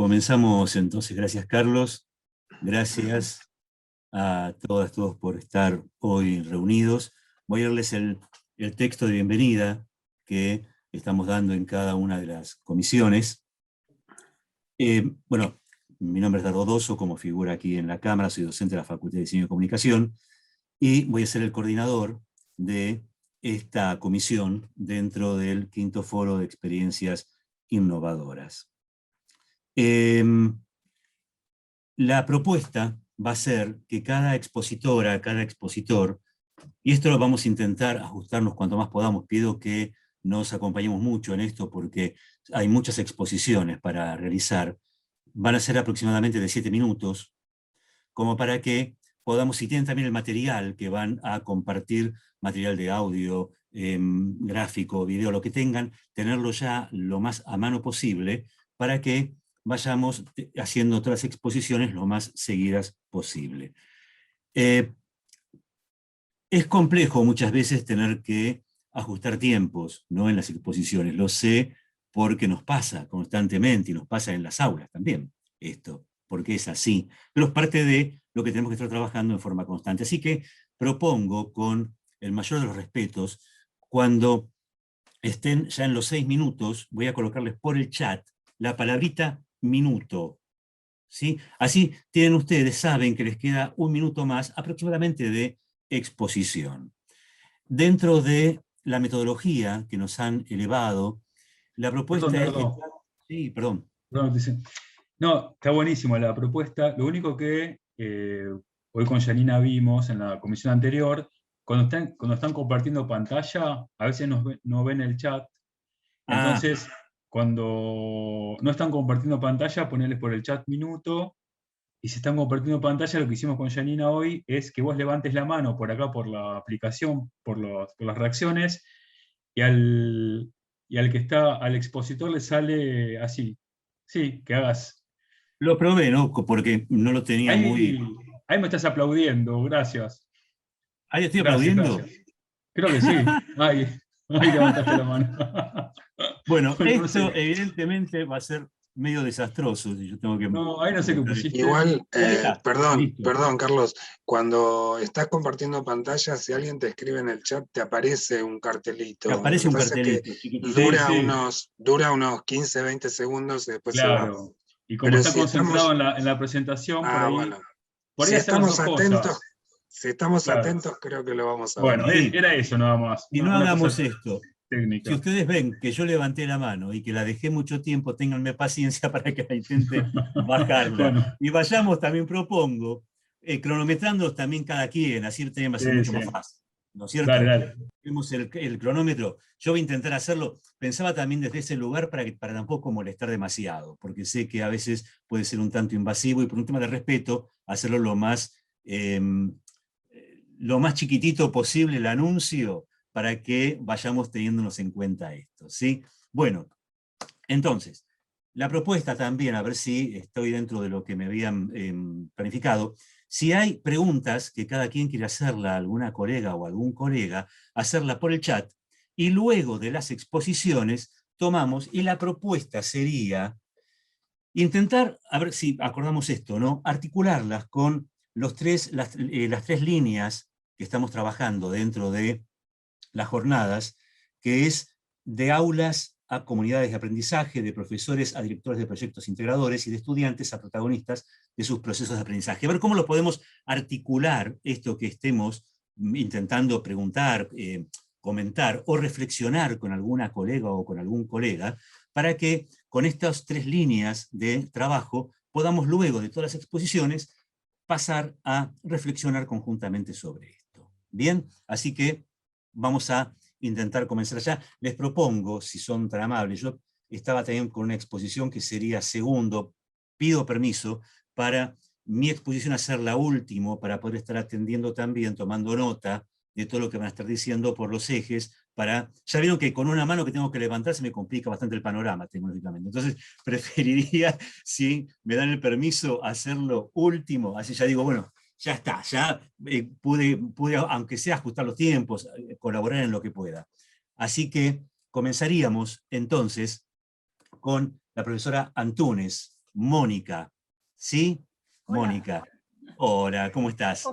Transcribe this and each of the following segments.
Comenzamos entonces. Gracias, Carlos. Gracias a todas, todos por estar hoy reunidos. Voy a leerles el texto de bienvenida que estamos dando en cada una de las comisiones. Bueno, mi nombre es Dardo Dosso, como figura aquí en la Cámara, soy docente de la Facultad de Diseño y Comunicación, y voy a ser el coordinador de esta comisión dentro del quinto foro de experiencias innovadoras. La propuesta va a ser que cada expositora, cada expositor, y esto lo vamos a intentar ajustarnos cuanto más podamos, pido que nos acompañemos mucho en esto porque hay muchas exposiciones para realizar, van a ser aproximadamente de 7 minutos, como para que podamos, si tienen también el material que van a compartir, material de audio, gráfico, video, lo que tengan, tenerlo ya lo más a mano posible para que vayamos haciendo otras exposiciones lo más seguidas posible. Es complejo muchas veces tener que ajustar tiempos, ¿no?, en las exposiciones. Lo sé porque nos pasa constantemente y nos pasa en las aulas también esto, porque es así. Pero es parte de lo que tenemos que estar trabajando en forma constante. Así que propongo con el mayor de los respetos, cuando estén ya en los 6 minutos, voy a colocarles por el chat la palabrita minuto, ¿sí? Así tienen ustedes, saben que les queda 1 minuto más aproximadamente de exposición. Dentro de la metodología que nos han elevado, la propuesta es que... Sí, perdón. No, está buenísimo la propuesta. Lo único que hoy con Janina vimos en la comisión anterior, cuando están compartiendo pantalla, a veces no ven el chat. Entonces, cuando no están compartiendo pantalla, ponerles por el chat minuto. Y si están compartiendo pantalla, lo que hicimos con Janina hoy es que vos levantes la mano por acá, por la aplicación, por las reacciones, y al que está, al expositor le sale así. Sí, que hagas. Lo probé, ¿no? Porque no lo tenía muy... Ahí me estás aplaudiendo, gracias. ¿Ahí estoy Gracias, aplaudiendo? gracias. Creo que sí. Ahí levantaste la mano. Bueno, No sé. esto evidentemente va a ser medio desastroso si yo tengo que... No, ahí no sé qué pusiste. Igual, perdón, Listo. Carlos, cuando estás compartiendo pantalla, si alguien te escribe en el chat, te aparece un cartelito. Te aparece un pasa cartelito, que chiquitito. dura unos 15, 20 segundos y después se va. Claro. Y como Pero está si concentrado estamos... en la presentación, bueno. por Si ahí hacer las estamos dos atentos, cosas. si estamos Claro. atentos, creo que lo vamos a ver. Bueno, era eso nada más. Si no Una cosa hagamos esto, técnica. si ustedes ven que yo levanté la mano y que la dejé mucho tiempo, ténganme paciencia para que la intente bajarla. Bueno. Y vayamos, también propongo, cronometrándolos también cada quien, así también va a ser mucho más fácil, ¿no es cierto? Dale. Vemos el cronómetro. Yo voy a intentar hacerlo, pensaba también desde ese lugar para tampoco molestar demasiado, porque sé que a veces puede ser un tanto invasivo y por un tema de respeto, hacerlo lo más chiquitito posible el anuncio, para que vayamos teniéndonos en cuenta esto, ¿sí? Bueno, entonces, la propuesta también, a ver si estoy dentro de lo que me habían planificado. Si hay preguntas que cada quien quiere hacerla a alguna colega o algún colega, hacerla por el chat, y luego de las exposiciones tomamos, y la propuesta sería intentar, a ver si acordamos esto, ¿no?, articularlas con las tres líneas que estamos trabajando dentro de las jornadas, que es de aulas a comunidades de aprendizaje, de profesores a directores de proyectos integradores y de estudiantes a protagonistas de sus procesos de aprendizaje. A ver cómo lo podemos articular, esto que estemos intentando preguntar, comentar o reflexionar con alguna colega o con algún colega, para que con estas 3 líneas de trabajo podamos luego de todas las exposiciones pasar a reflexionar conjuntamente sobre esto. Bien, así que vamos a intentar comenzar ya. Les propongo, si son tan amables, yo estaba también con una exposición que sería segundo, pido permiso para mi exposición hacer la última, para poder estar atendiendo también, tomando nota de todo lo que van a estar diciendo por los ejes, ya vieron que con una mano que tengo que levantar se me complica bastante el panorama tecnológicamente, entonces preferiría, si me dan el permiso, hacerlo último, así ya digo, bueno, ya está, ya pude, aunque sea ajustar los tiempos, colaborar en lo que pueda. Así que comenzaríamos entonces con la profesora Antúnez. Mónica. ¿Sí? Hola. Mónica. Hola, ¿cómo estás?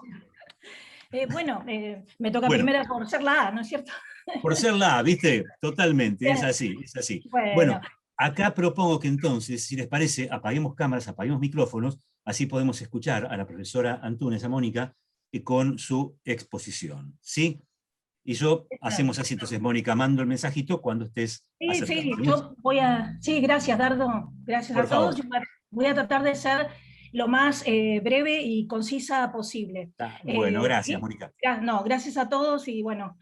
Bueno, me toca Bueno. primero por ser la A, ¿no es cierto? Por ser la A, ¿viste? Totalmente, es Bien. así, es así. Bueno. Bueno, acá propongo que entonces, si les parece, apaguemos cámaras, apaguemos micrófonos, así podemos escuchar a la profesora Antúnez, a Mónica, con su exposición, ¿sí? Y yo hacemos así, entonces, Mónica, mando el mensajito cuando estés Sí, acercándote. yo voy a... Sí, gracias, Dardo. Gracias Por a todos. favor. Voy a tratar de ser lo más breve y concisa posible. Bueno, gracias, ¿Sí? Mónica. No, gracias a todos y bueno,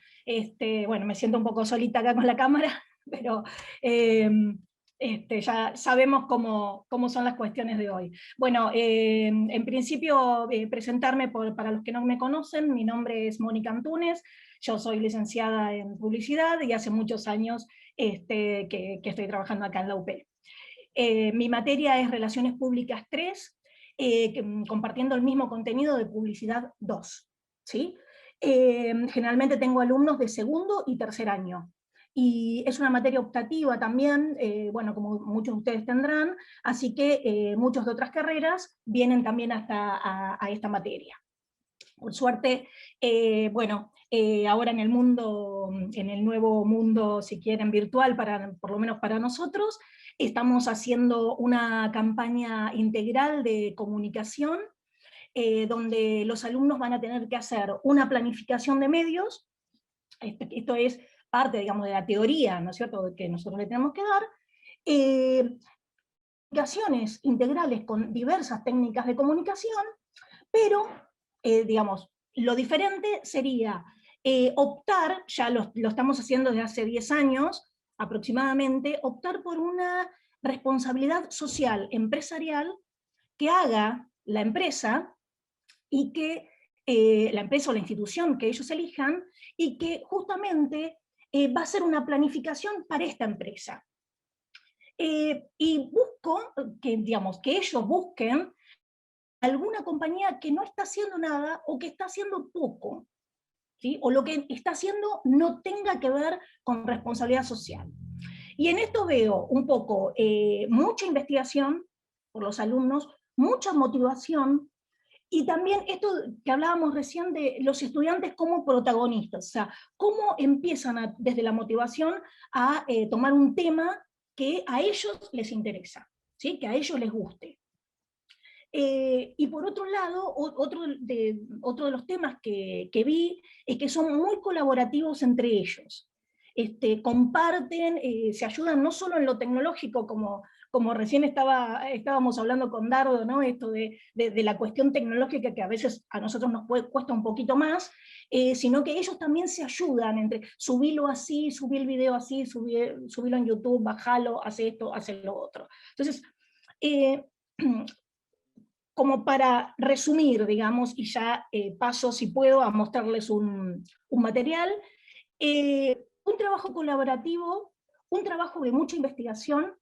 bueno, me siento un poco solita acá con la cámara, pero ya sabemos cómo son las cuestiones de hoy. Bueno, en principio, presentarme para los que no me conocen, mi nombre es Mónica Antúnez, yo soy licenciada en publicidad y hace muchos años que estoy trabajando acá en la UP. Mi materia es Relaciones Públicas 3, compartiendo el mismo contenido de Publicidad 2. ¿Sí? Generalmente tengo alumnos de segundo y tercer año. Y es una materia optativa también, bueno, como muchos de ustedes tendrán, así que muchos de otras carreras vienen también hasta a esta materia. Por suerte, bueno, ahora en el mundo, en el nuevo mundo, si quieren, virtual, por lo menos para nosotros, estamos haciendo una campaña integral de comunicación, donde los alumnos van a tener que hacer una planificación de medios, esto es parte, digamos, de la teoría, ¿no es cierto?, que nosotros le tenemos que dar, comunicaciones integrales con diversas técnicas de comunicación, pero, digamos, lo diferente sería optar, ya lo estamos haciendo desde hace 10 años aproximadamente, optar por una responsabilidad social empresarial que haga la empresa, y que la empresa o la institución que ellos elijan, y que justamente va a ser una planificación para esta empresa. Y busco digamos, que ellos busquen alguna compañía que no está haciendo nada o que está haciendo poco, ¿sí? O lo que está haciendo no tenga que ver con responsabilidad social. Y en esto veo un poco mucha investigación por los alumnos, mucha motivación, y también esto que hablábamos recién de los estudiantes como protagonistas, o sea, cómo empiezan desde la motivación a tomar un tema que a ellos les interesa, ¿sí? Que a ellos les guste. Y por otro lado, otro de los temas que vi es que son muy colaborativos entre ellos. Comparten, se ayudan no solo en lo tecnológico, como recién estábamos hablando con Dardo, ¿no? Esto de la cuestión tecnológica que a veces a nosotros nos cuesta un poquito más, sino que ellos también se ayudan entre subirlo así, subir el video así, subirlo en YouTube, bajalo, hace esto, hace lo otro. Entonces, como para resumir, digamos, y ya paso, si puedo, a mostrarles un material, un trabajo colaborativo, un trabajo de mucha investigación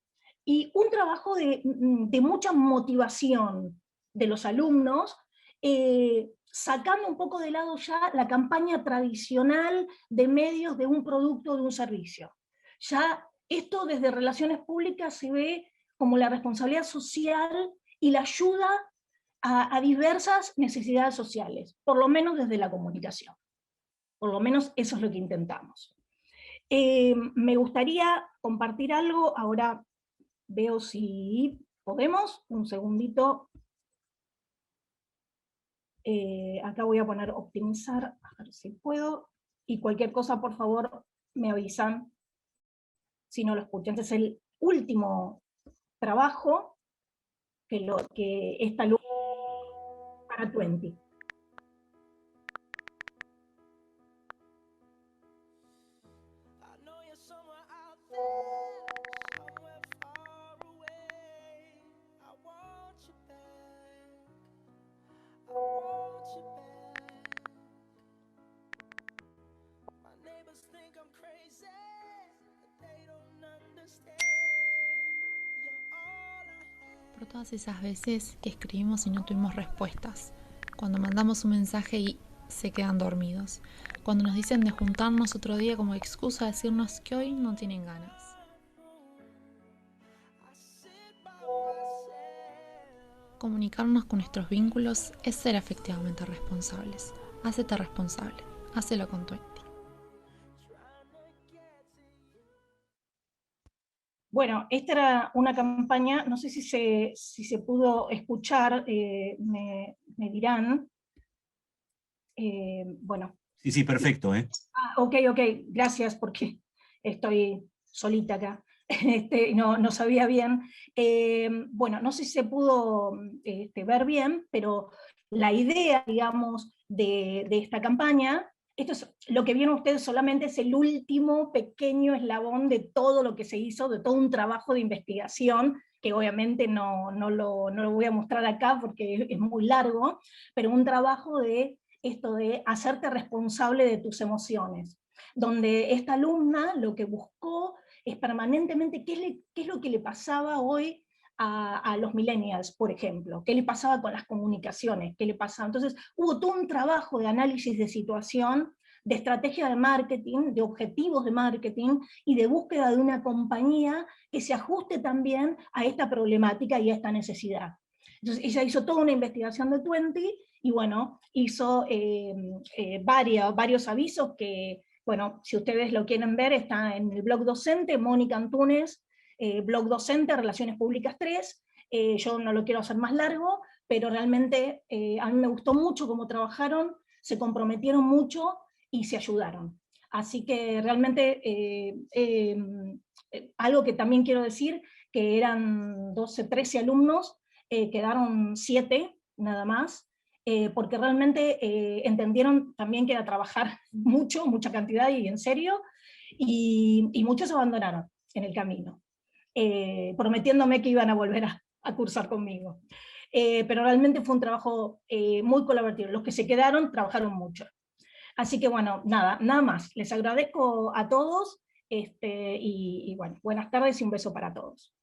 y un trabajo de mucha motivación de los alumnos, sacando un poco de lado ya la campaña tradicional de medios de un producto o de un servicio. Ya esto desde relaciones públicas se ve como la responsabilidad social y la ayuda a diversas necesidades sociales, por lo menos desde la comunicación. Por lo menos eso es lo que intentamos. Me gustaría compartir algo, ahora veo si podemos, un segundito. Acá voy a poner optimizar, a ver si puedo, y cualquier cosa por favor me avisan si no lo escuchan. Este es el último trabajo que esta alumna para 20. Por todas esas veces que escribimos y no tuvimos respuestas, cuando mandamos un mensaje y se quedan dormidos, cuando nos dicen de juntarnos otro día como excusa a decirnos que hoy no tienen ganas. Comunicarnos con nuestros vínculos es ser efectivamente responsables. Hácete responsable. Hácelo con Twenty. Bueno, esta era una campaña, no sé si se pudo escuchar, me dirán. Bueno. Sí, perfecto. Ok, gracias, porque estoy solita acá. No sabía bien. Bueno, no sé si se pudo ver bien, pero la idea, digamos, de esta campaña, esto es lo que vieron ustedes, solamente es el último pequeño eslabón de todo lo que se hizo, de todo un trabajo de investigación, que obviamente no lo voy a mostrar acá porque es muy largo, pero un trabajo de esto de hacerte responsable de tus emociones, donde esta alumna lo que buscó es permanentemente qué es lo que le pasaba hoy a los millennials, por ejemplo, qué le pasaba con las comunicaciones, qué le pasaba. Entonces hubo todo un trabajo de análisis de situación, de estrategia de marketing, de objetivos de marketing y de búsqueda de una compañía que se ajuste también a esta problemática y a esta necesidad. Entonces ella hizo toda una investigación de Twenty y bueno, hizo varios avisos que, bueno, si ustedes lo quieren ver, está en el blog docente, Mónica Antunes, blog docente, Relaciones Públicas 3, yo no lo quiero hacer más largo, pero realmente a mí me gustó mucho cómo trabajaron, se comprometieron mucho y se ayudaron. Así que realmente algo que también quiero decir, que eran 12, 13 alumnos, quedaron 7 nada más, porque realmente entendieron también que era trabajar mucha cantidad y en serio, y muchos abandonaron en el camino, prometiéndome que iban a volver a cursar conmigo. Pero realmente fue un trabajo muy colaborativo. Los que se quedaron trabajaron mucho. Así que bueno, nada más. Les agradezco a todos y bueno, buenas tardes y un beso para todos.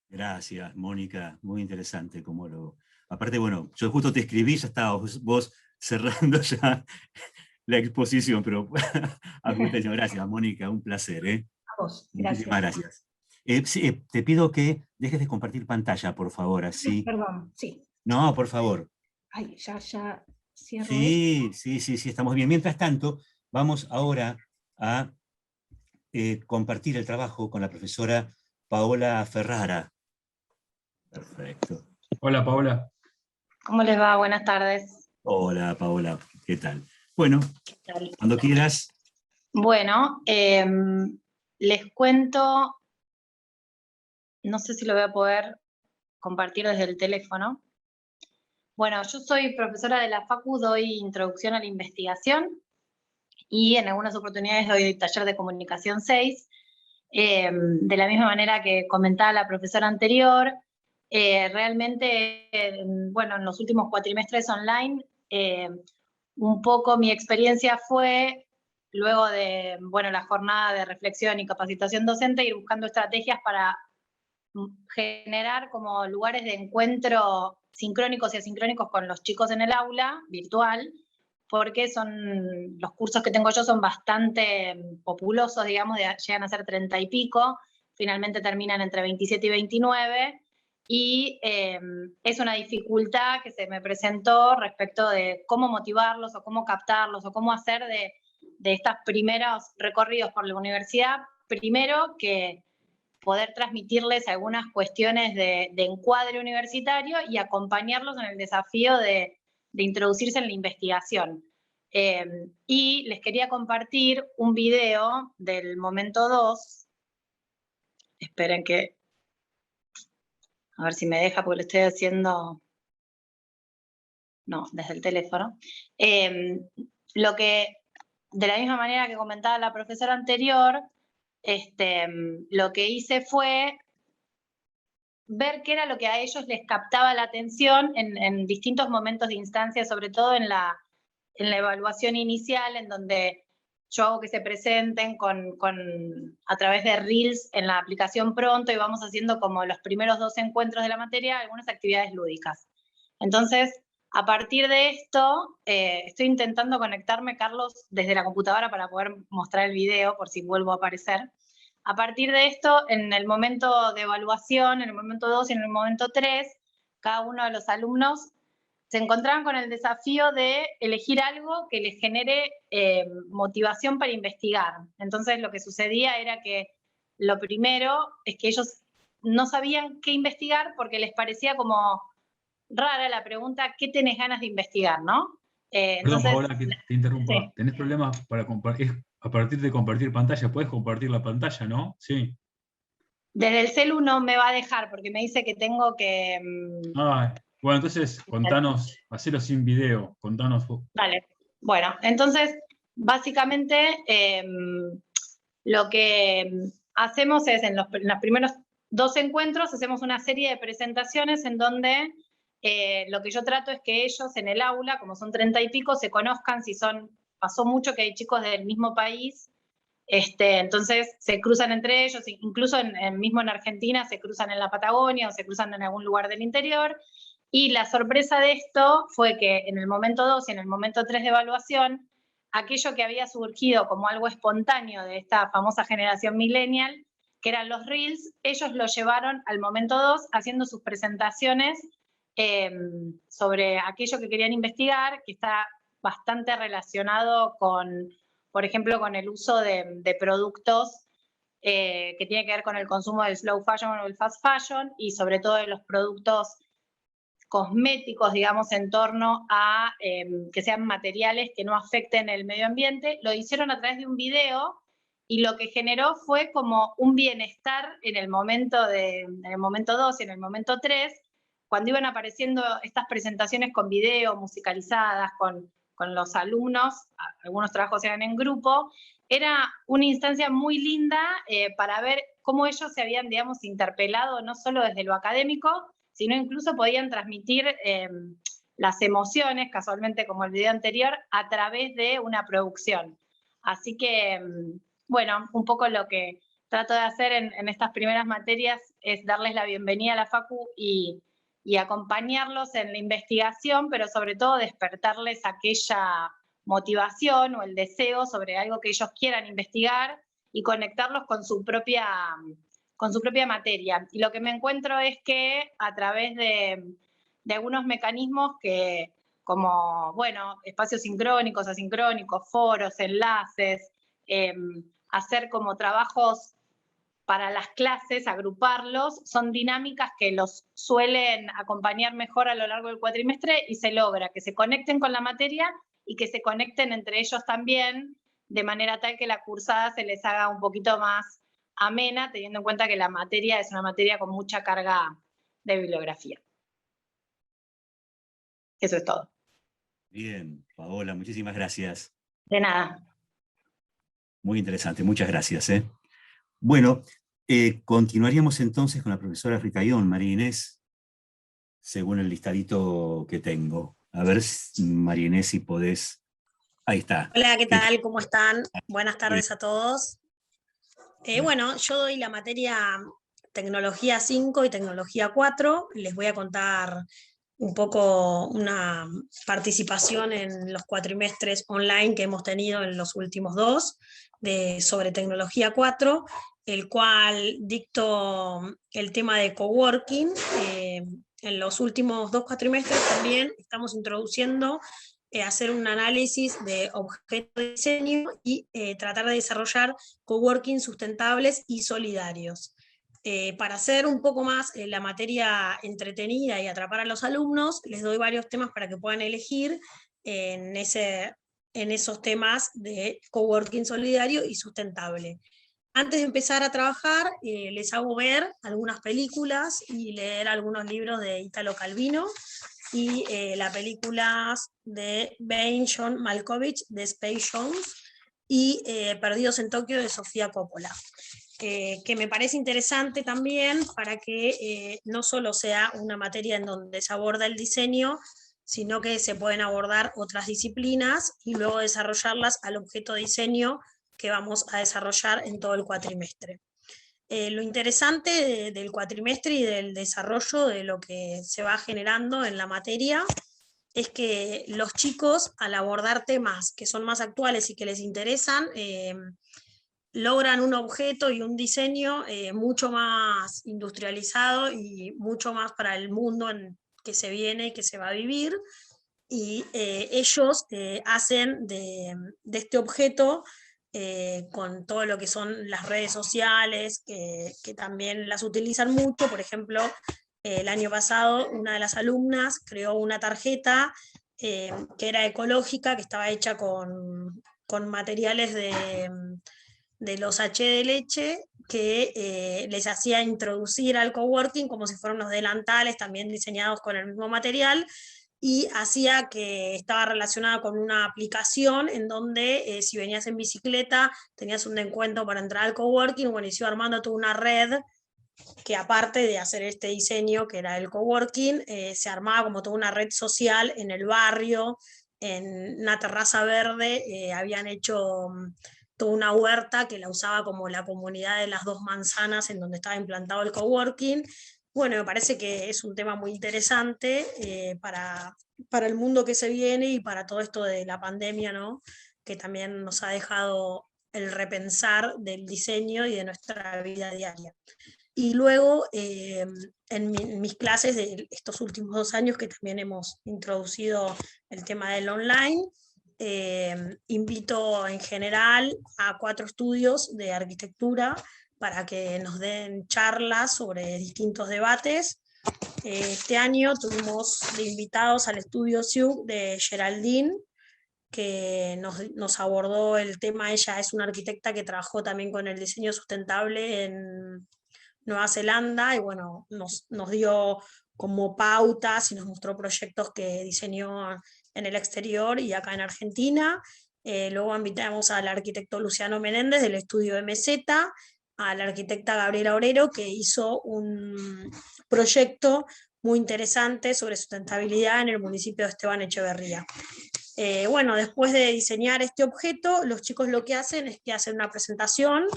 Gracias, Mónica, muy interesante cómo lo... Aparte, bueno, yo justo te escribí, ya estabas vos cerrando ya la exposición, pero gracias, Mónica, un placer. A vos, Muchísimas gracias. Sí, te pido que dejes de compartir pantalla, por favor, así. Perdón, sí. No, por favor. Ay, ya cierro Sí, estamos bien. Mientras tanto, vamos ahora a compartir el trabajo con la profesora Paola Ferrara. Perfecto. Hola, Paola. ¿Cómo les va? Buenas tardes. Hola, Paola, ¿qué tal? Bueno, ¿Qué tal? cuando quieras. Bueno, les cuento, no sé si lo voy a poder compartir desde el teléfono. Bueno, yo soy profesora de la Facu, doy introducción a la investigación y en algunas oportunidades doy taller de comunicación 6. De la misma manera que comentaba la profesora anterior, realmente, bueno, en los últimos cuatrimestres online, un poco mi experiencia fue, luego de, bueno, la jornada de reflexión y capacitación docente, ir buscando estrategias para generar como lugares de encuentro sincrónicos y asincrónicos con los chicos en el aula virtual, porque los cursos que tengo yo son bastante populosos, digamos, llegan a ser 30 y pico, finalmente terminan entre 27 y 29, y es una dificultad que se me presentó respecto de cómo motivarlos, o cómo captarlos, o cómo hacer de estos primeros recorridos por la universidad, primero que poder transmitirles algunas cuestiones de encuadre universitario y acompañarlos en el desafío de introducirse en la investigación. Y les quería compartir un video del momento 2. Esperen a ver si me deja, porque lo estoy haciendo... No, desde el teléfono. Lo que, de la misma manera que comentaba la profesora anterior, lo que hice fue ver qué era lo que a ellos les captaba la atención en distintos momentos de instancia, sobre todo en la evaluación inicial, en donde yo hago que se presenten a través de Reels en la aplicación Pronto, y vamos haciendo como los primeros 2 encuentros de la materia, algunas actividades lúdicas. Entonces, a partir de esto, estoy intentando conectarme, Carlos, desde la computadora para poder mostrar el video, por si vuelvo a aparecer. A partir de esto, en el momento de evaluación, en el momento 2 y en el momento 3, cada uno de los alumnos se encontraban con el desafío de elegir algo que les genere motivación para investigar. Entonces lo que sucedía era que lo primero es que ellos no sabían qué investigar porque les parecía como rara la pregunta, ¿qué tenés ganas de investigar, no? Perdón, Paola, que te interrumpa. Sí. ¿Tenés problemas para compartir? A partir de compartir pantalla, ¿puedes compartir la pantalla, no? Sí. Desde el celu no me va a dejar porque me dice que tengo que... Bueno, entonces contanos, hacelo sin video, contanos. Vale. Bueno, entonces, básicamente, lo que hacemos es, en los primeros 2 encuentros, hacemos una serie de presentaciones en donde lo que yo trato es que ellos en el aula, como son 30 y pico, se conozcan, pasó mucho que hay chicos del mismo país, entonces se cruzan entre ellos, incluso mismo en Argentina se cruzan en la Patagonia o se cruzan en algún lugar del interior, y la sorpresa de esto fue que en el momento 2 y en el momento 3 de evaluación, aquello que había surgido como algo espontáneo de esta famosa generación millennial, que eran los Reels, ellos lo llevaron al momento 2 haciendo sus presentaciones sobre aquello que querían investigar, que está bastante relacionado con, por ejemplo, con el uso de productos que tiene que ver con el consumo del slow fashion o el fast fashion, y sobre todo de los productos cosméticos, digamos, en torno a que sean materiales que no afecten el medio ambiente. Lo hicieron a través de un video y lo que generó fue como un bienestar en el momento 2 y en el momento 3, cuando iban apareciendo estas presentaciones con video, musicalizadas, con los alumnos, algunos trabajos eran en grupo, era una instancia muy linda para ver cómo ellos se habían, digamos, interpelado, no solo desde lo académico, sino incluso podían transmitir las emociones, casualmente como el video anterior, a través de una producción. Así que, bueno, un poco lo que trato de hacer en estas primeras materias es darles la bienvenida a la Facu y acompañarlos en la investigación, pero sobre todo despertarles aquella motivación o el deseo sobre algo que ellos quieran investigar y conectarlos con su propia materia. Y lo que me encuentro es que a través de algunos mecanismos que, como, bueno, espacios sincrónicos, asincrónicos, foros, enlaces, hacer como trabajos para las clases, agruparlos, son dinámicas que los suelen acompañar mejor a lo largo del cuatrimestre y se logra que se conecten con la materia y que se conecten entre ellos también, de manera tal que la cursada se les haga un poquito más amena, teniendo en cuenta que la materia es una materia con mucha carga de bibliografía. Eso es todo. Bien, Paola, muchísimas gracias. De nada. Muy interesante, muchas gracias. Bueno, continuaríamos entonces con la profesora Ricayón, María Inés, según el listadito que tengo. A ver, María Inés, si podés. Ahí está. Hola, ¿qué tal? ¿Cómo están? Buenas tardes a todos. Bueno, yo doy la materia Tecnología 5 y Tecnología 4. Les voy a contar un poco una participación en los cuatrimestres online que hemos tenido en los últimos 2 sobre Tecnología 4, el cual dicto el tema de coworking. En los últimos 2 cuatrimestres también estamos introduciendo hacer un análisis de objetos de diseño y tratar de desarrollar coworking sustentables y solidarios. Para hacer un poco más la materia entretenida y atrapar a los alumnos, les doy varios temas para que puedan elegir en esos temas de coworking solidario y sustentable. Antes de empezar a trabajar, les hago ver algunas películas y leer algunos libros de Italo Calvino, y las películas de Ben John Malkovich, de Space Jones, y Perdidos en Tokio, de Sofía Coppola. Que me parece interesante también para que no solo sea una materia en donde se aborda el diseño, sino que se pueden abordar otras disciplinas y luego desarrollarlas al objeto de diseño que vamos a desarrollar en todo el cuatrimestre. Lo interesante del cuatrimestre y del desarrollo de lo que se va generando en la materia es que los chicos, al abordar temas que son más actuales y que les interesan, logran un objeto y un diseño mucho más industrializado y mucho más para el mundo en que se viene y que se va a vivir. Y ellos hacen de este objeto, con todo lo que son las redes sociales, que también las utilizan mucho. Por ejemplo, el año pasado una de las alumnas creó una tarjeta que era ecológica, que estaba hecha con materiales de los H de leche, que les hacía introducir al coworking como si fueran unos delantales también diseñados con el mismo material, y hacía que estaba relacionada con una aplicación en donde si venías en bicicleta tenías un descuento para entrar al coworking. Bueno, y se iba armando toda una red que, aparte de hacer este diseño que era el coworking, se armaba como toda una red social en el barrio, en una terraza verde, habían hecho toda una huerta que la usaba como la comunidad de las 2 manzanas en donde estaba implantado el coworking. Bueno, me parece que es un tema muy interesante para el mundo que se viene y para todo esto de la pandemia, ¿no? Que también nos ha dejado el repensar del diseño y de nuestra vida diaria. Y luego, en mis clases de estos últimos 2 años, que también hemos introducido el tema del online, invito en general a 4 estudios de arquitectura para que nos den charlas sobre distintos debates. Este año tuvimos de invitados al estudio SIUC de Geraldine, que nos abordó el tema. Ella es una arquitecta que trabajó también con el diseño sustentable en Nueva Zelanda, y bueno, nos dio como pautas y nos mostró proyectos que diseñó en el exterior y acá en Argentina. Luego invitamos al arquitecto Luciano Menéndez del estudio MZ, a la arquitecta Gabriela Obrero, que hizo un proyecto muy interesante sobre sustentabilidad en el municipio de Esteban Echeverría. Bueno, después de diseñar este objeto, los chicos lo que hacen es que hacen una presentación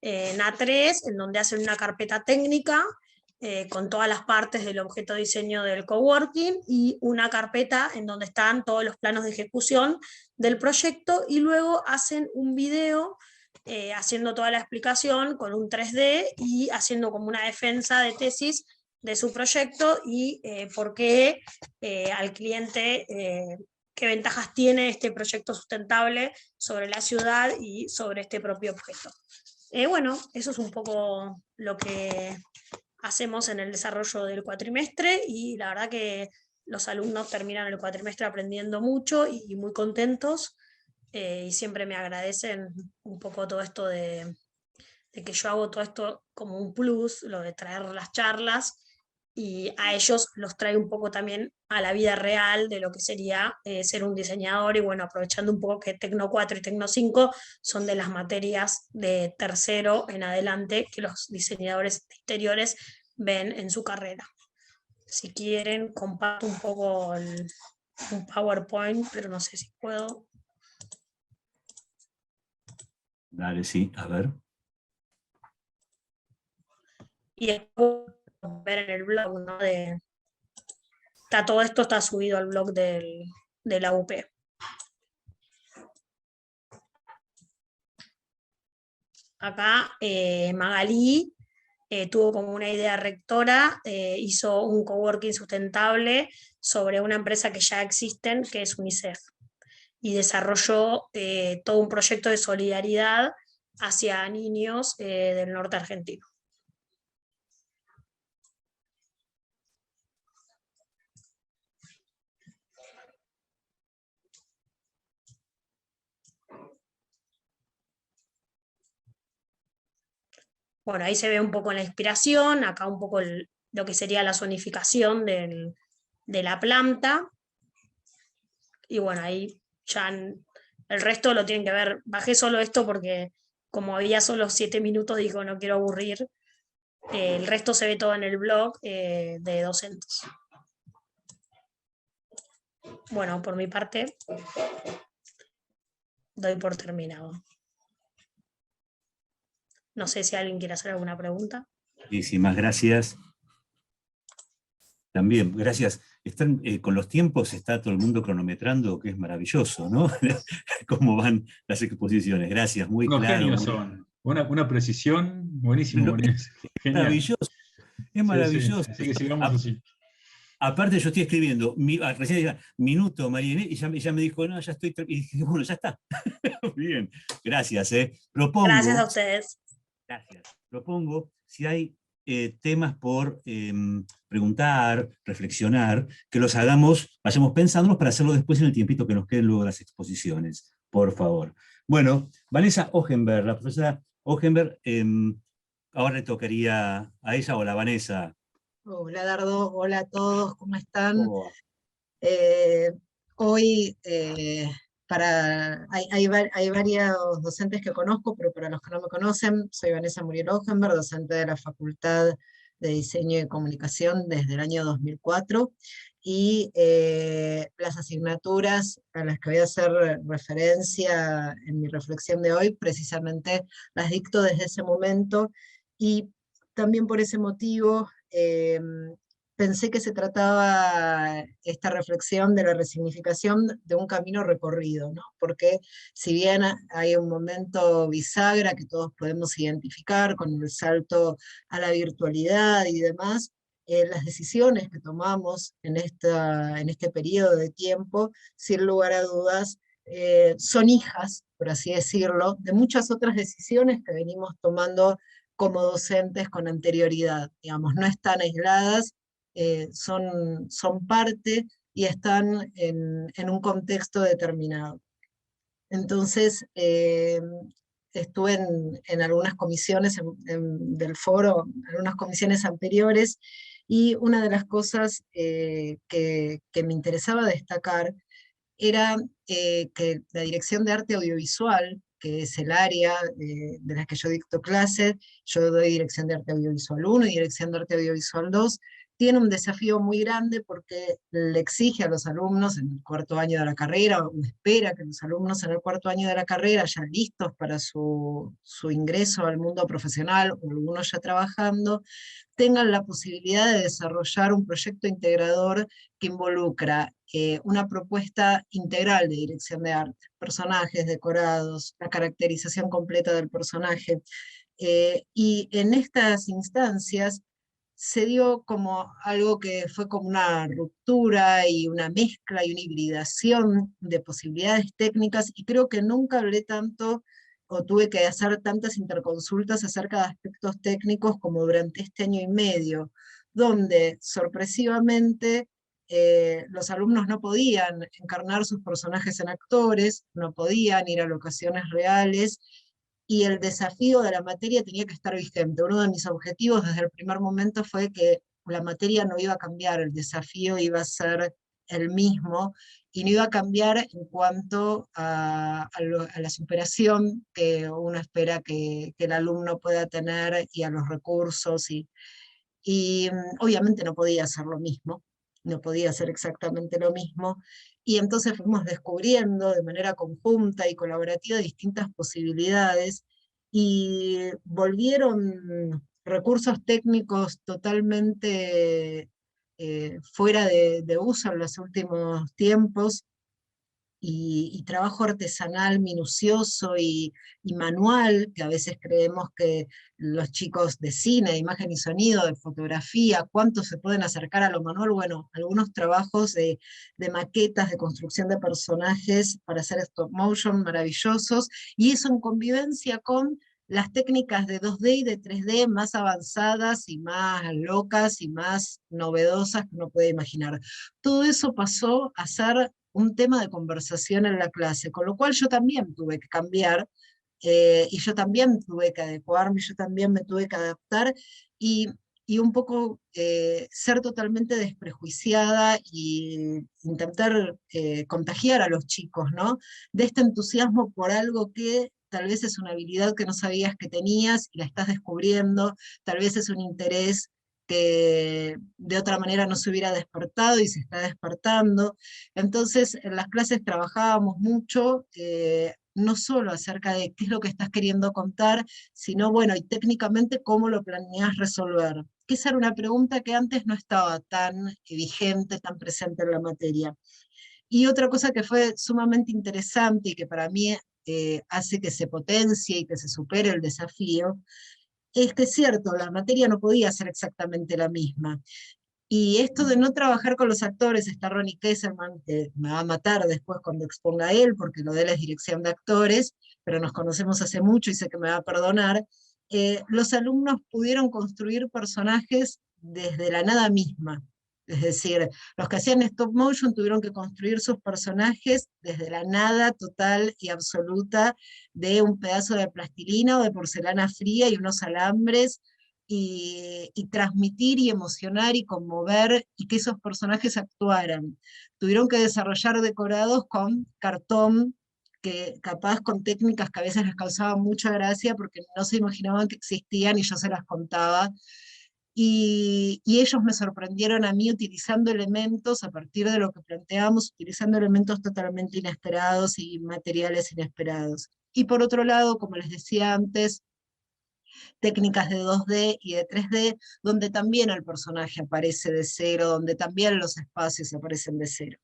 en A3, en donde hacen una carpeta técnica con todas las partes del objeto de diseño del coworking, y una carpeta en donde están todos los planos de ejecución del proyecto, y luego hacen un video haciendo toda la explicación con un 3D y haciendo como una defensa de tesis de su proyecto y por qué al cliente, qué ventajas tiene este proyecto sustentable sobre la ciudad y sobre este propio objeto. Bueno, eso es un poco lo que hacemos en el desarrollo del cuatrimestre, y la verdad que los alumnos terminan el cuatrimestre aprendiendo mucho y muy contentos, y siempre me agradecen un poco todo esto de que yo hago todo esto como un plus, lo de traer las charlas, y a ellos los trae un poco también a la vida real de lo que sería ser un diseñador. Y bueno, aprovechando un poco que Tecno 4 y Tecno 5 son de las materias de tercero en adelante que los diseñadores de interiores ven en su carrera. Si quieren, comparto un poco un PowerPoint, pero no sé si puedo. Dale, sí, a ver. Y después ver en el blog, ¿no? Todo esto está subido al blog de la UP. Acá Magalí tuvo como una idea rectora, hizo un coworking sustentable sobre una empresa que ya existe, que es UNICEF, y desarrolló todo un proyecto de solidaridad hacia niños del norte argentino. Bueno, ahí se ve un poco la inspiración, acá un poco lo que sería la zonificación de la planta. Y bueno, ahí ya el resto lo tienen que ver. Bajé solo esto porque como había solo 7 minutos, digo, no quiero aburrir. El resto se ve todo en el blog de docentes. Bueno, por mi parte, doy por terminado. No sé si alguien quiere hacer alguna pregunta. Muchísimas gracias. También, gracias. Están, con los tiempos está todo el mundo cronometrando, que es maravilloso, ¿no? Cómo van las exposiciones. Gracias, muy Unos claro. genios Muy, son. Una precisión, buenísimo, buenísimo. Genial. Maravilloso, es Sí, maravilloso. sí, así que sigamos así. Aparte yo estoy escribiendo, recién decía, minuto, María Inés, y ya me dijo, no, ya estoy, y dije, bueno, ya está. Bien, gracias. Propongo, Gracias a ustedes. gracias. Propongo, si hay temas por preguntar, reflexionar, que los hagamos, vayamos pensándolos para hacerlo después en el tiempito que nos queden luego de las exposiciones, por favor. Bueno, Vanessa Hohenberg, la profesora Hohenberg, ahora le tocaría a ella. Hola, Vanessa. Hola Dardo, hola a todos, ¿cómo están? ¿Cómo va? Hoy hay varios docentes que conozco, pero para los que no me conocen, soy Vanessa Muriel Hohenberg, docente de la Facultad de Diseño y Comunicación desde el año 2004, y las asignaturas a las que voy a hacer referencia en mi reflexión de hoy, precisamente las dicto desde ese momento, y también por ese motivo pensé que se trataba esta reflexión de la resignificación de un camino recorrido, ¿no? Porque si bien hay un momento bisagra que todos podemos identificar con el salto a la virtualidad y demás, las decisiones que tomamos en este periodo de tiempo, sin lugar a dudas, son hijas, por así decirlo, de muchas otras decisiones que venimos tomando como docentes con anterioridad, digamos, no están aisladas, son parte y están en un contexto determinado. Entonces, estuve en algunas comisiones del foro, algunas comisiones anteriores, y una de las cosas que me interesaba destacar era que la Dirección de Arte Audiovisual, que es el área de la que yo dicto clases, yo doy Dirección de Arte Audiovisual 1 y Dirección de Arte Audiovisual 2, tiene un desafío muy grande porque le exige a los alumnos en el cuarto año de la carrera, o espera que los alumnos en el cuarto año de la carrera, ya listos para su ingreso al mundo profesional, o algunos ya trabajando, tengan la posibilidad de desarrollar un proyecto integrador que involucra una propuesta integral de dirección de arte, personajes, decorados, la caracterización completa del personaje. Y en estas instancias se dio como algo que fue como una ruptura y una mezcla y una hibridación de posibilidades técnicas, y creo que nunca hablé tanto o tuve que hacer tantas interconsultas acerca de aspectos técnicos como durante este año y medio, donde sorpresivamente los alumnos no podían encarnar sus personajes en actores, no podían ir a locaciones reales, y el desafío de la materia tenía que estar vigente. Uno de mis objetivos desde el primer momento fue que la materia no iba a cambiar, el desafío iba a ser el mismo, y no iba a cambiar en cuanto a la superación que uno espera que el alumno pueda tener, y a los recursos, y obviamente no podía hacer lo mismo, no podía hacer exactamente lo mismo, y entonces fuimos descubriendo de manera conjunta y colaborativa distintas posibilidades, y volvieron recursos técnicos totalmente fuera de uso en los últimos tiempos, y trabajo artesanal minucioso y manual, que a veces creemos que los chicos de cine, de imagen y sonido, de fotografía, cuánto se pueden acercar a lo manual. Bueno, algunos trabajos de maquetas, de construcción de personajes para hacer stop motion maravillosos, y eso en convivencia con las técnicas de 2D y de 3D más avanzadas y más locas y más novedosas que uno puede imaginar. Todo eso pasó a ser un tema de conversación en la clase, con lo cual yo también tuve que cambiar, y yo también tuve que adecuarme, yo también me tuve que adaptar, y un poco ser totalmente desprejuiciada y intentar contagiar a los chicos, ¿no? De este entusiasmo por algo que tal vez es una habilidad que no sabías que tenías y la estás descubriendo, tal vez es un interés que de otra manera no se hubiera despertado y se está despertando. Entonces, en las clases trabajábamos mucho, no solo acerca de qué es lo que estás queriendo contar, sino, bueno, y técnicamente cómo lo planeas resolver. Que esa era una pregunta que antes no estaba tan vigente, tan presente en la materia. Y otra cosa que fue sumamente interesante y que para mí hace que se potencie y que se supere el desafío, es que es cierto, la materia no podía ser exactamente la misma. Y esto de no trabajar con los actores, está Ronnie Kesselman, que me va a matar después cuando exponga él, porque lo de él es dirección de actores, pero nos conocemos hace mucho y sé que me va a perdonar. Los alumnos pudieron construir personajes desde la nada misma. Es decir, los que hacían stop motion tuvieron que construir sus personajes desde la nada total y absoluta de un pedazo de plastilina o de porcelana fría y unos alambres, y transmitir y emocionar y conmover y que esos personajes actuaran. Tuvieron que desarrollar decorados con cartón, que capaz con técnicas que a veces les causaban mucha gracia porque no se imaginaban que existían y yo se las contaba. Y ellos me sorprendieron a mí utilizando elementos, a partir de lo que planteábamos, utilizando elementos totalmente inesperados y materiales inesperados. Y por otro lado, como les decía antes, técnicas de 2D y de 3D, donde también el personaje aparece de cero, donde también los espacios aparecen de cero.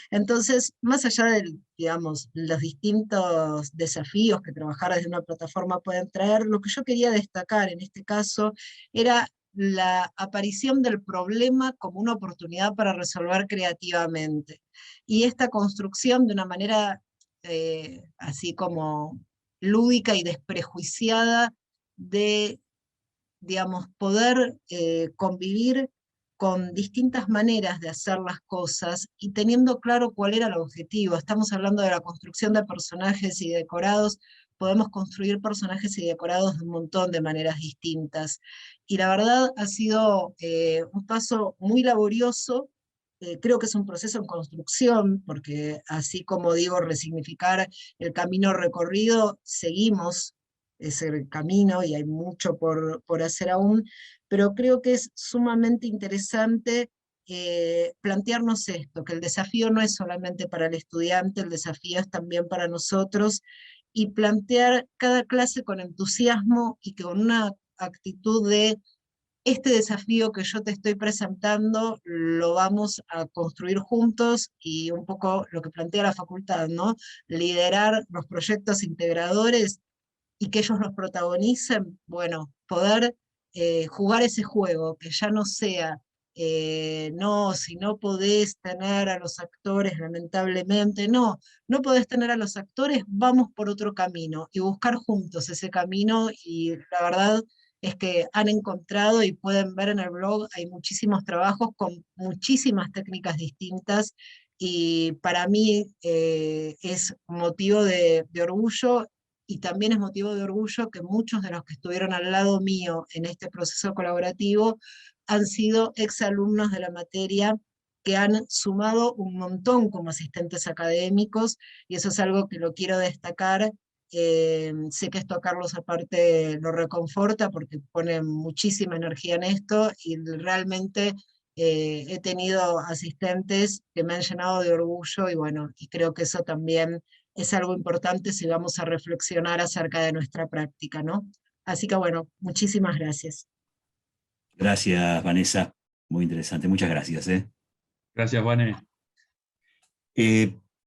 Entonces, más allá de, digamos, los distintos desafíos que trabajar desde una plataforma pueden traer, lo que yo quería destacar en este caso era la aparición del problema como una oportunidad para resolver creativamente. Y esta construcción de una manera así como lúdica y desprejuiciada de, digamos, poder convivir con distintas maneras de hacer las cosas y teniendo claro cuál era el objetivo. Estamos hablando de la construcción de personajes y decorados, podemos construir personajes y decorados de un montón de maneras distintas. Y la verdad ha sido un paso muy laborioso. Creo que es un proceso en construcción, porque así como digo, resignificar el camino recorrido, seguimos ese camino y hay mucho por hacer aún, pero creo que es sumamente interesante plantearnos esto, que el desafío no es solamente para el estudiante, el desafío es también para nosotros, y plantear cada clase con entusiasmo y con una actitud de este desafío que yo te estoy presentando lo vamos a construir juntos, y un poco lo que plantea la facultad, ¿no? Liderar los proyectos integradores y que ellos los protagonicen, bueno, poder jugar ese juego, que ya no sea, no, si no podés tener a los actores, lamentablemente, no, no podés tener a los actores, vamos por otro camino, y buscar juntos ese camino, y la verdad es que han encontrado y pueden ver en el blog, hay muchísimos trabajos con muchísimas técnicas distintas, y para mí es motivo de orgullo, y también es motivo de orgullo que muchos de los que estuvieron al lado mío en este proceso colaborativo han sido exalumnos de la materia que han sumado un montón como asistentes académicos, y eso es algo que lo quiero destacar. Sé que esto a Carlos aparte lo reconforta porque pone muchísima energía en esto, y realmente he tenido asistentes que me han llenado de orgullo, y bueno, y creo que eso también es algo importante si vamos a reflexionar acerca de nuestra práctica, ¿no? Así que bueno, muchísimas gracias. Gracias, Vanessa. Muy interesante. Muchas gracias. Gracias, Vane.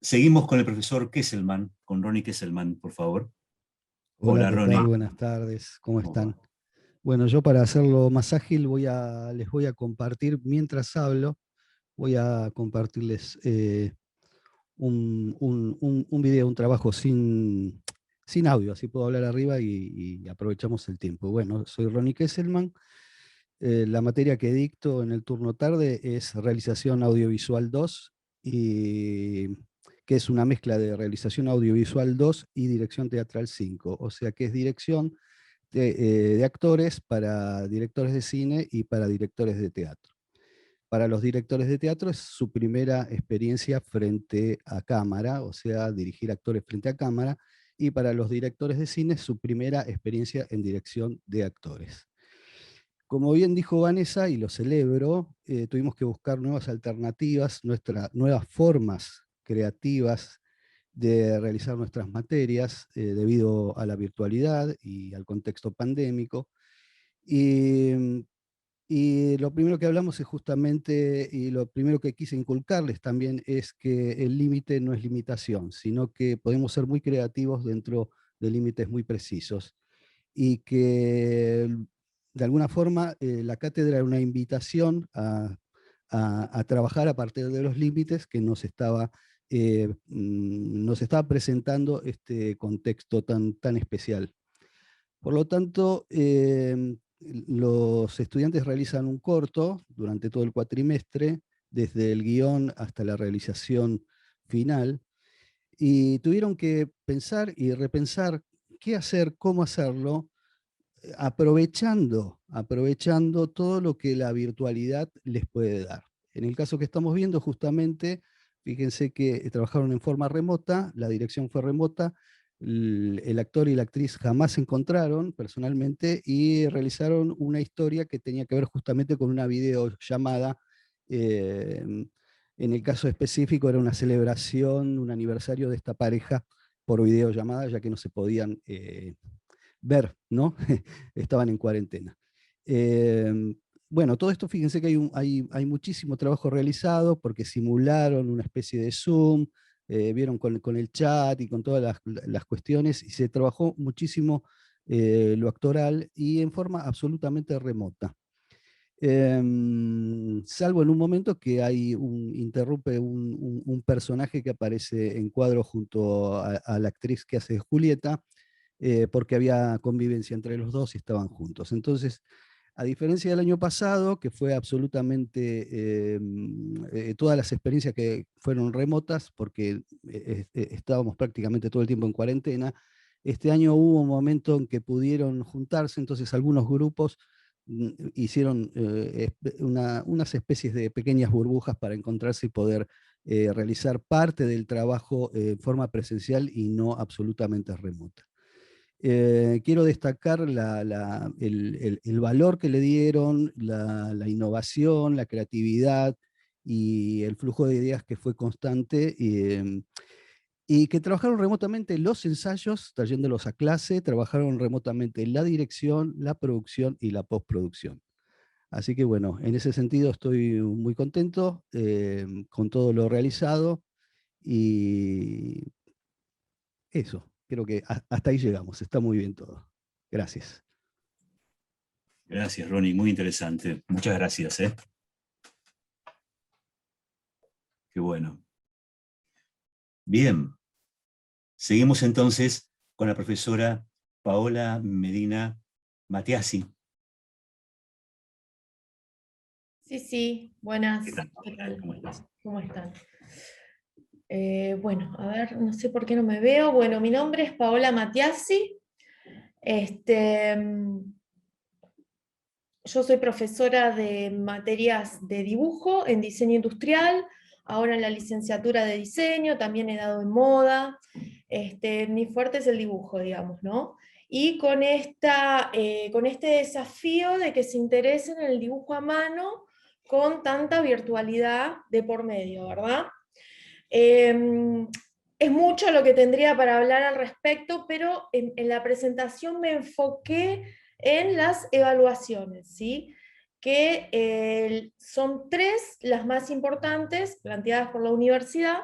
Seguimos con el profesor Kesselman, con Ronnie Kesselman, por favor. Hola, Hola, ¿qué Ronnie. tal? Buenas tardes, ¿cómo están? Bueno, yo para hacerlo más ágil les voy a compartir, mientras hablo, voy a compartirles un video, un trabajo sin audio, así puedo hablar arriba y aprovechamos el tiempo. Bueno, soy Ronnie Kesselman. La materia que dicto en el turno tarde es Realización Audiovisual 2, que es una mezcla de Realización Audiovisual 2 y Dirección Teatral 5, o sea que es dirección de actores para directores de cine y para directores de teatro. Para los directores de teatro es su primera experiencia frente a cámara, o sea, dirigir actores frente a cámara, y para los directores de cine su primera experiencia en dirección de actores. Como bien dijo Vanessa, y lo celebro, tuvimos que buscar nuevas alternativas, nuevas formas creativas de realizar nuestras materias debido a la virtualidad y al contexto pandémico. Y Y lo primero que hablamos es justamente, y lo primero que quise inculcarles también, es que el límite no es limitación, sino que podemos ser muy creativos dentro de límites muy precisos. Y que de alguna forma la cátedra era una invitación a trabajar a partir de los límites que nos estaba presentando este contexto tan especial. Por lo tanto, los estudiantes realizan un corto durante todo el cuatrimestre, desde el guión hasta la realización final, y tuvieron que pensar y repensar qué hacer, cómo hacerlo, aprovechando todo lo que la virtualidad les puede dar. En el caso que estamos viendo, justamente, fíjense que trabajaron en forma remota, la dirección fue remota, el actor y la actriz jamás se encontraron personalmente y realizaron una historia que tenía que ver justamente con una videollamada. En el caso específico era una celebración, un aniversario de esta pareja por videollamada, ya que no se podían ver, ¿no? Estaban en cuarentena. Bueno, todo esto, fíjense que hay muchísimo trabajo realizado porque simularon una especie de Zoom, vieron con el chat y con todas las cuestiones, y se trabajó muchísimo lo actoral y en forma absolutamente remota. Salvo en un momento que interrumpe un personaje que aparece en cuadro junto a la actriz que hace Julieta, porque había convivencia entre los dos y estaban juntos. Entonces, a diferencia del año pasado, que fue absolutamente, todas las experiencias que fueron remotas, porque estábamos prácticamente todo el tiempo en cuarentena, este año hubo un momento en que pudieron juntarse, entonces algunos grupos hicieron unas especies de pequeñas burbujas para encontrarse y poder realizar parte del trabajo en forma presencial y no absolutamente remota. Quiero destacar el valor que le dieron, la innovación, la creatividad y el flujo de ideas que fue constante, y que trabajaron remotamente los ensayos, trayéndolos a clase, trabajaron remotamente la dirección, la producción y la postproducción. Así que bueno, en ese sentido estoy muy contento con todo lo realizado, y eso. Creo que hasta ahí llegamos, está muy bien todo. Gracias. Gracias, Ronnie, muy interesante. Muchas gracias. Qué bueno. Bien, seguimos entonces con la profesora Paola Medina Matiasi. Sí, buenas. ¿Qué tal? ¿Qué tal? ¿Cómo estás? ¿Cómo están? Bueno, a ver, no sé por qué no me veo. Bueno, mi nombre es Paola Matiasi. Yo soy profesora de materias de dibujo en diseño industrial, ahora en la licenciatura de diseño, también he dado en moda. Mi fuerte es el dibujo, digamos, ¿no? Y con este desafío de que se interesen en el dibujo a mano con tanta virtualidad de por medio, ¿verdad? Es mucho lo que tendría para hablar al respecto, pero en la presentación me enfoqué en las evaluaciones, ¿sí? Que son tres las más importantes planteadas por la universidad.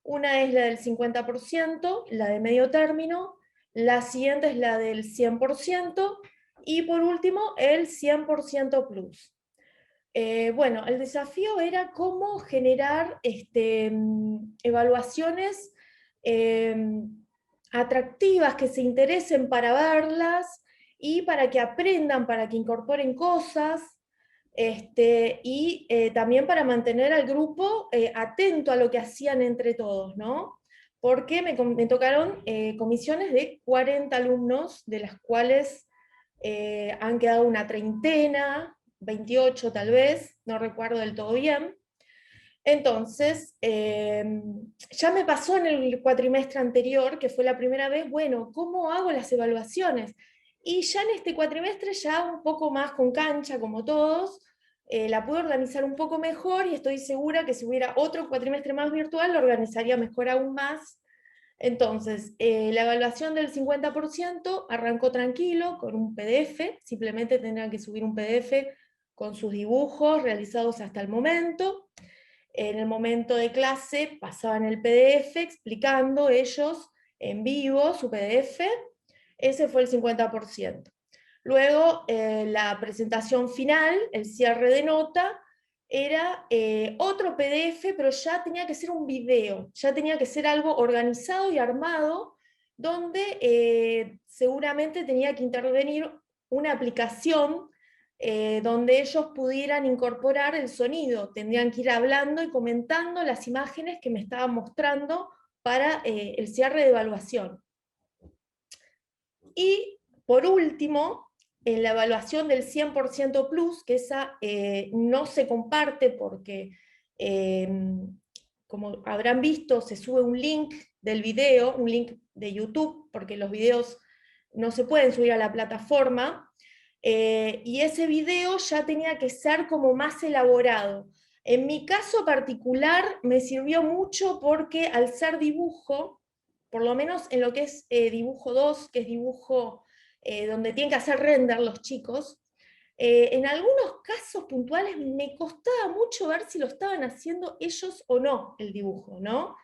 Una es la del 50%, la de medio término, la siguiente es la del 100%, y por último el 100% plus. Bueno, el desafío era cómo generar evaluaciones atractivas, que se interesen para verlas y para que aprendan, para que incorporen cosas, y también para mantener al grupo atento a lo que hacían entre todos, ¿no? Porque me tocaron comisiones de 40 alumnos, de las cuales han quedado una treintena, 28 tal vez, no recuerdo del todo bien. Entonces, ya me pasó en el cuatrimestre anterior, que fue la primera vez, bueno, ¿cómo hago las evaluaciones? Y ya en este cuatrimestre, ya un poco más con cancha, como todos, la pude organizar un poco mejor, y estoy segura que si hubiera otro cuatrimestre más virtual, lo organizaría mejor aún más. Entonces, la evaluación del 50% arrancó tranquilo, con un PDF, simplemente tendrán que subir un PDF con sus dibujos realizados hasta el momento. En el momento de clase pasaban el PDF explicando ellos en vivo su PDF, ese fue el 50%. Luego la presentación final, el cierre de nota, era otro PDF, pero ya tenía que ser un video, ya tenía que ser algo organizado y armado, donde seguramente tenía que intervenir una aplicación donde ellos pudieran incorporar el sonido, tendrían que ir hablando y comentando las imágenes que me estaban mostrando para el cierre de evaluación. Y por último, en la evaluación del 100% plus, que esa no se comparte porque, como habrán visto, se sube un link del video, un link de YouTube, porque los videos no se pueden subir a la plataforma, y ese video ya tenía que ser como más elaborado. En mi caso particular me sirvió mucho porque al ser dibujo, por lo menos en lo que es dibujo 2, que es dibujo donde tienen que hacer render los chicos, en algunos casos puntuales me costaba mucho ver si lo estaban haciendo ellos o no, el dibujo, ¿no?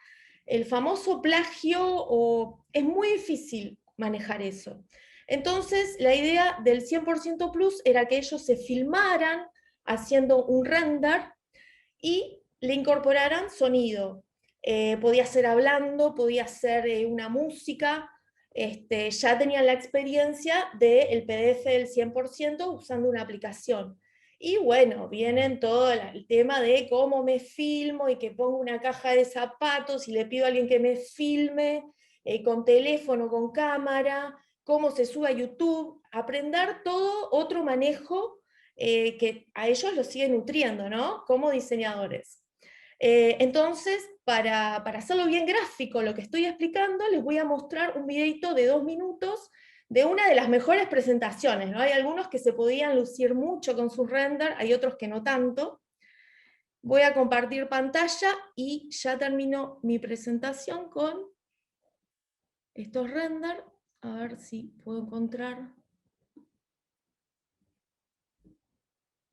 El famoso plagio, es muy difícil manejar eso. Entonces, la idea del 100% plus era que ellos se filmaran haciendo un render y le incorporaran sonido. Podía ser hablando, podía ser una música, ya tenían la experiencia del PDF del 100% usando una aplicación. Y bueno, vienen todo el tema de cómo me filmo y que pongo una caja de zapatos y le pido a alguien que me filme con teléfono, con cámara, cómo se sube a YouTube, aprender todo otro manejo que a ellos los sigue nutriendo, ¿no? Como diseñadores. Entonces, para hacerlo bien gráfico lo que estoy explicando, les voy a mostrar un videito de 2 minutos de una de las mejores presentaciones, ¿no? Hay algunos que se podían lucir mucho con su render, hay otros que no tanto. Voy a compartir pantalla y ya termino mi presentación con estos renders. A ver si puedo encontrar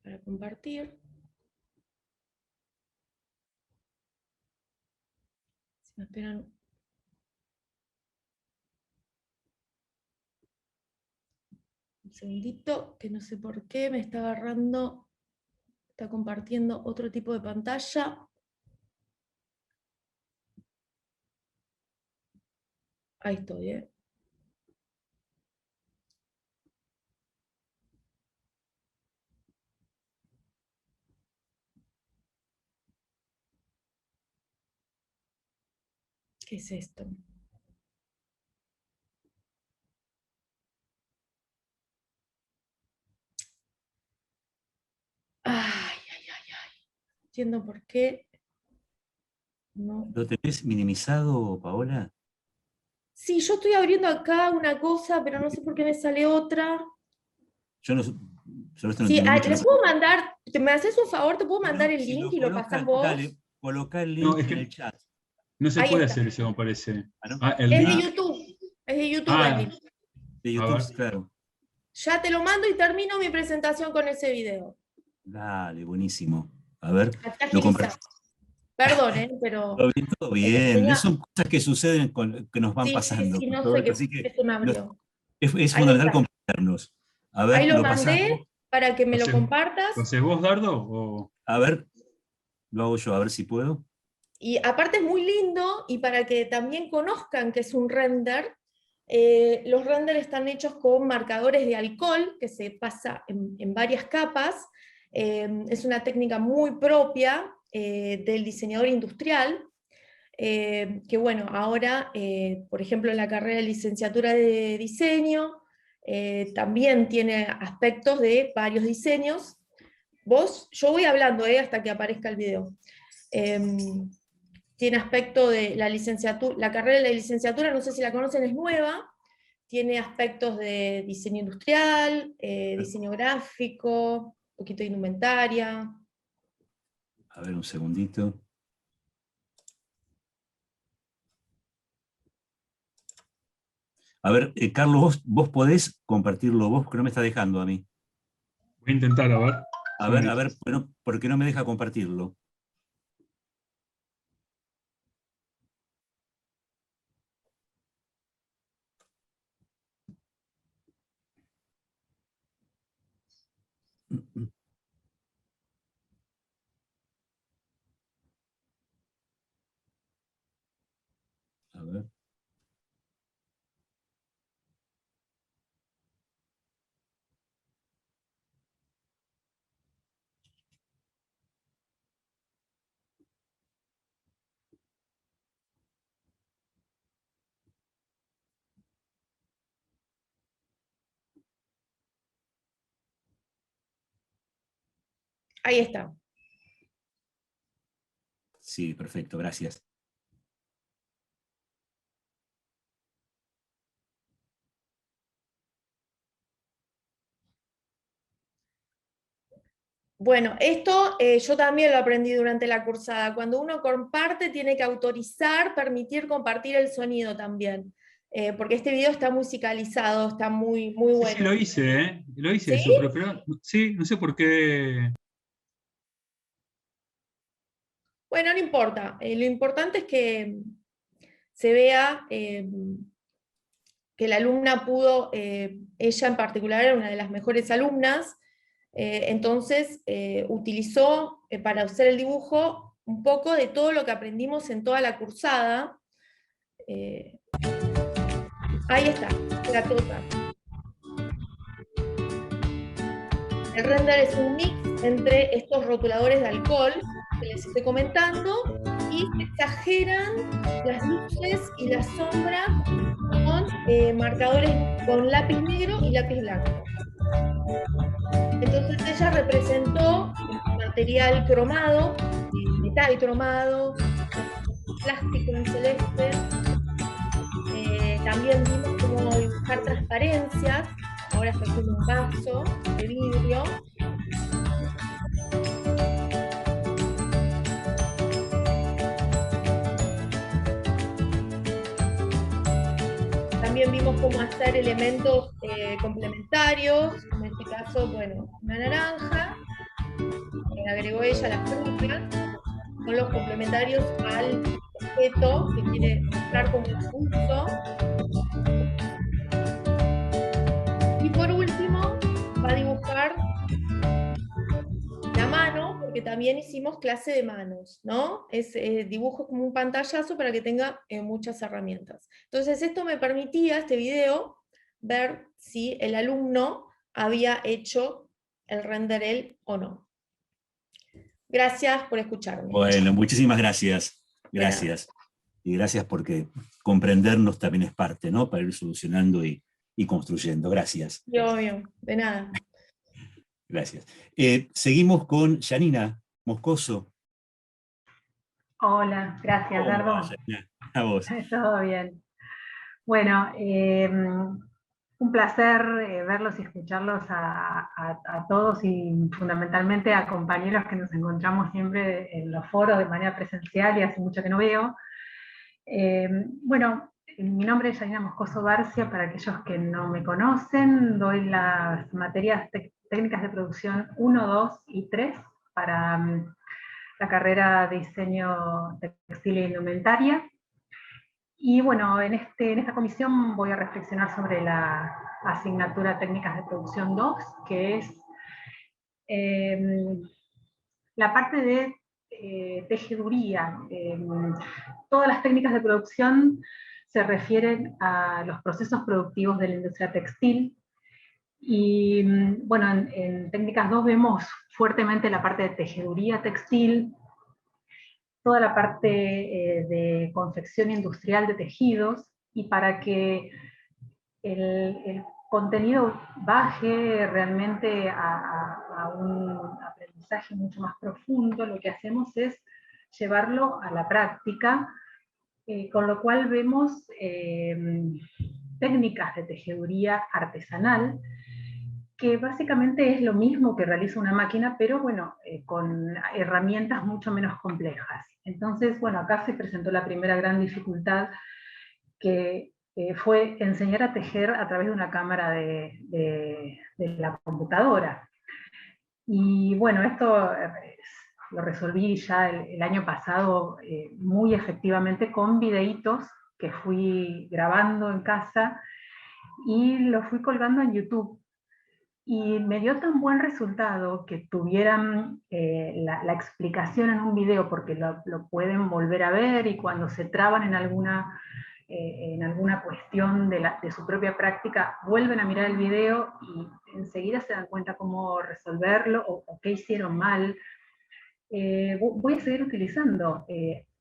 para compartir. Si me esperan. Un segundito, que no sé por qué me está agarrando, está compartiendo otro tipo de pantalla. Ahí estoy, ¿eh? ¿Qué es esto? Ay. Entiendo por qué. No. ¿Lo tenés minimizado, Paola? Sí, yo estoy abriendo acá una cosa, pero no sé por qué me sale otra. Yo no Sí, entiendo mucho. les puedo mandar, ¿me haces un favor? ¿Te puedo mandar el link y lo pasás vos? Dale, colocá el link en el chat. No se Ahí puede está. hacer eso, me parece. Es de YouTube. Es de YouTube el link. De YouTube, claro. Ya te lo mando y termino mi presentación con ese video. Dale, buenísimo. A ver, lo comparto. Perdón, pero... Todo bien. Son cosas que suceden, que nos van pasando. Sí, no sé qué se me abrió. Es fundamental comprendernos. A ver, ahí lo mandé para que me lo compartas. ¿Lo haces vos, Dardo? O... A ver, lo hago yo, a ver si puedo. Y aparte es muy lindo, y para que también conozcan que es un render, los renders están hechos con marcadores de alcohol, que se pasa en varias capas. Es una técnica muy propia del diseñador industrial, que bueno, ahora, por ejemplo, en la carrera de licenciatura de diseño, también tiene aspectos de varios diseños. Yo voy hablando hasta que aparezca el video. Tiene aspecto de la licenciatura, la carrera de la licenciatura, no sé si la conocen, es nueva, tiene aspectos de diseño industrial, diseño gráfico, un poquito de indumentaria. A ver, un segundito. A ver, Carlos, vos podés compartirlo vos, que no me está dejando a mí. Voy a intentar, a ver. A ver, bueno, ¿por qué no me deja compartirlo? A ver. Ahí está. Sí, perfecto, gracias. Bueno, esto yo también lo aprendí durante la cursada. Cuando uno comparte, tiene que autorizar, permitir compartir el sonido también. Porque este video está musicalizado, está muy, muy Sí, bueno. sí, lo hice, ¿eh? Lo hice ¿Sí? eso, pero sí, no sé por qué. Bueno, no importa. Lo importante es que se vea que la alumna pudo, ella en particular era una de las mejores alumnas, entonces utilizó para hacer el dibujo un poco de todo lo que aprendimos en toda la cursada. Ahí está, la tota. El render es un mix entre estos rotuladores de alcohol que les estoy comentando y se exageran las luces y la sombra con marcadores con lápiz negro y lápiz blanco. Entonces ella representó material cromado, metal cromado, plástico en celeste. También vimos cómo dibujar transparencias. Ahora está haciendo un vaso de vidrio. También vimos cómo hacer elementos complementarios, en este caso, bueno, una naranja, agregó ella las frutas, son los complementarios al objeto que quiere mostrar como impulso. Y por último, va a dibujar la mano, porque también hicimos clase de manos, ¿no? Es dibujo como un pantallazo para que tenga muchas herramientas. Entonces esto me permitía, este video, ver si el alumno había hecho el render él o no. Gracias por escucharme. Bueno, muchísimas gracias. De nada. Gracias. Y gracias porque comprendernos también es parte, ¿no? Para ir solucionando y construyendo. Gracias. Y obvio, de nada. Gracias. Seguimos con Janina Moscoso. Hola, gracias, ¿Cómo Dardo. va, Janina? A vos. Todo bien. Bueno, un placer verlos y escucharlos a todos y fundamentalmente a compañeros que nos encontramos siempre en los foros de manera presencial y hace mucho que no veo. Bueno, mi nombre es Janina Moscoso Barcia, para aquellos que no me conocen, doy las materias técnicas de producción 1, 2 y 3 para la carrera de diseño textil e indumentaria. Y bueno, en esta comisión voy a reflexionar sobre la asignatura técnicas de producción 2, que es la parte de tejeduría. Todas las técnicas de producción se refieren a los procesos productivos de la industria textil. Y bueno, en técnicas 2 vemos fuertemente la parte de tejeduría textil, toda la parte de confección industrial de tejidos, y para que el contenido baje realmente a un aprendizaje mucho más profundo, lo que hacemos es llevarlo a la práctica, con lo cual vemos técnicas de tejeduría artesanal, que básicamente es lo mismo que realiza una máquina, pero bueno, con herramientas mucho menos complejas. Entonces, bueno, acá se presentó la primera gran dificultad, que fue enseñar a tejer a través de una cámara de la computadora. Y bueno, esto lo resolví ya el año pasado muy efectivamente con videitos que fui grabando en casa y lo fui colgando en YouTube. Y me dio tan buen resultado que tuvieran la explicación en un video, porque lo pueden volver a ver, y cuando se traban en alguna cuestión de su propia práctica, vuelven a mirar el video y enseguida se dan cuenta cómo resolverlo o qué hicieron mal. Voy a seguir utilizando,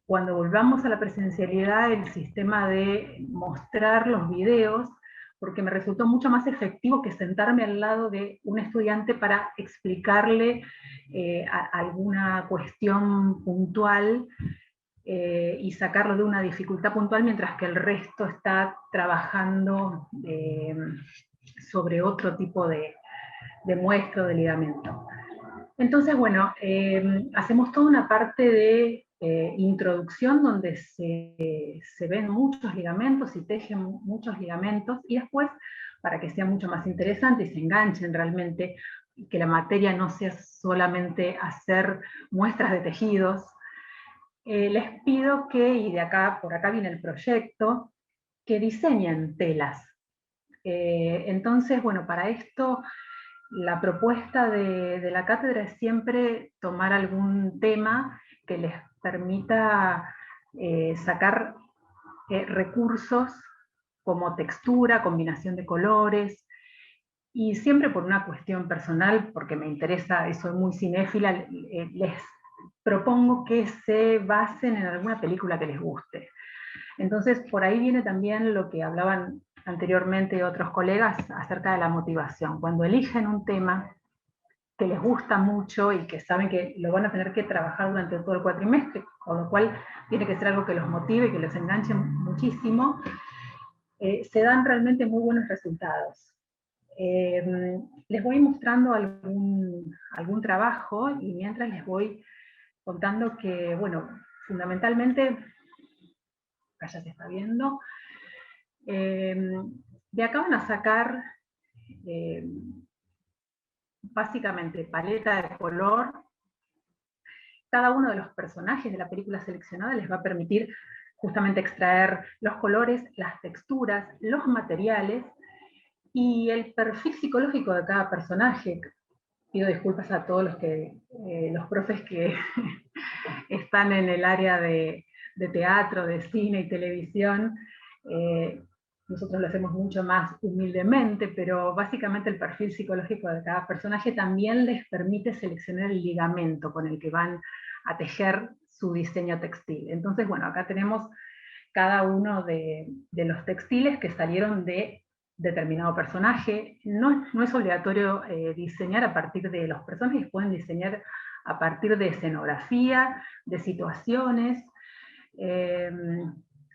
cuando volvamos a la presencialidad, el sistema de mostrar los videos, porque me resultó mucho más efectivo que sentarme al lado de un estudiante para explicarle alguna cuestión puntual y sacarlo de una dificultad puntual, mientras que el resto está trabajando sobre otro tipo de muestra o de ligamento. Entonces, bueno, hacemos toda una parte de introducción donde se ven muchos ligamentos y tejen muchos ligamentos, y después, para que sea mucho más interesante y se enganchen realmente, y que la materia no sea solamente hacer muestras de tejidos, les pido que, y por acá viene el proyecto, que diseñen telas. Entonces, bueno, para esto la propuesta de la cátedra es siempre tomar algún tema que les permita sacar recursos como textura, combinación de colores, y siempre por una cuestión personal, porque me interesa, soy muy cinéfila, les propongo que se basen en alguna película que les guste. Entonces, por ahí viene también lo que hablaban anteriormente otros colegas acerca de la motivación. Cuando eligen un tema que les gusta mucho y que saben que lo van a tener que trabajar durante todo el cuatrimestre, con lo cual tiene que ser algo que los motive, que los enganche muchísimo, se dan realmente muy buenos resultados. Les voy mostrando algún trabajo, y mientras les voy contando que, bueno, fundamentalmente, acá ya se está viendo, de acá van a sacar básicamente paleta de color. Cada uno de los personajes de la película seleccionada les va a permitir justamente extraer los colores, las texturas, los materiales y el perfil psicológico de cada personaje. Pido disculpas a todos los profes que están en el área de teatro, de cine y televisión. Nosotros lo hacemos mucho más humildemente, pero básicamente el perfil psicológico de cada personaje también les permite seleccionar el ligamento con el que van a tejer su diseño textil. Entonces, bueno, acá tenemos cada uno de los textiles que salieron de determinado personaje. No es obligatorio diseñar a partir de los personajes, pueden diseñar a partir de escenografía, de situaciones.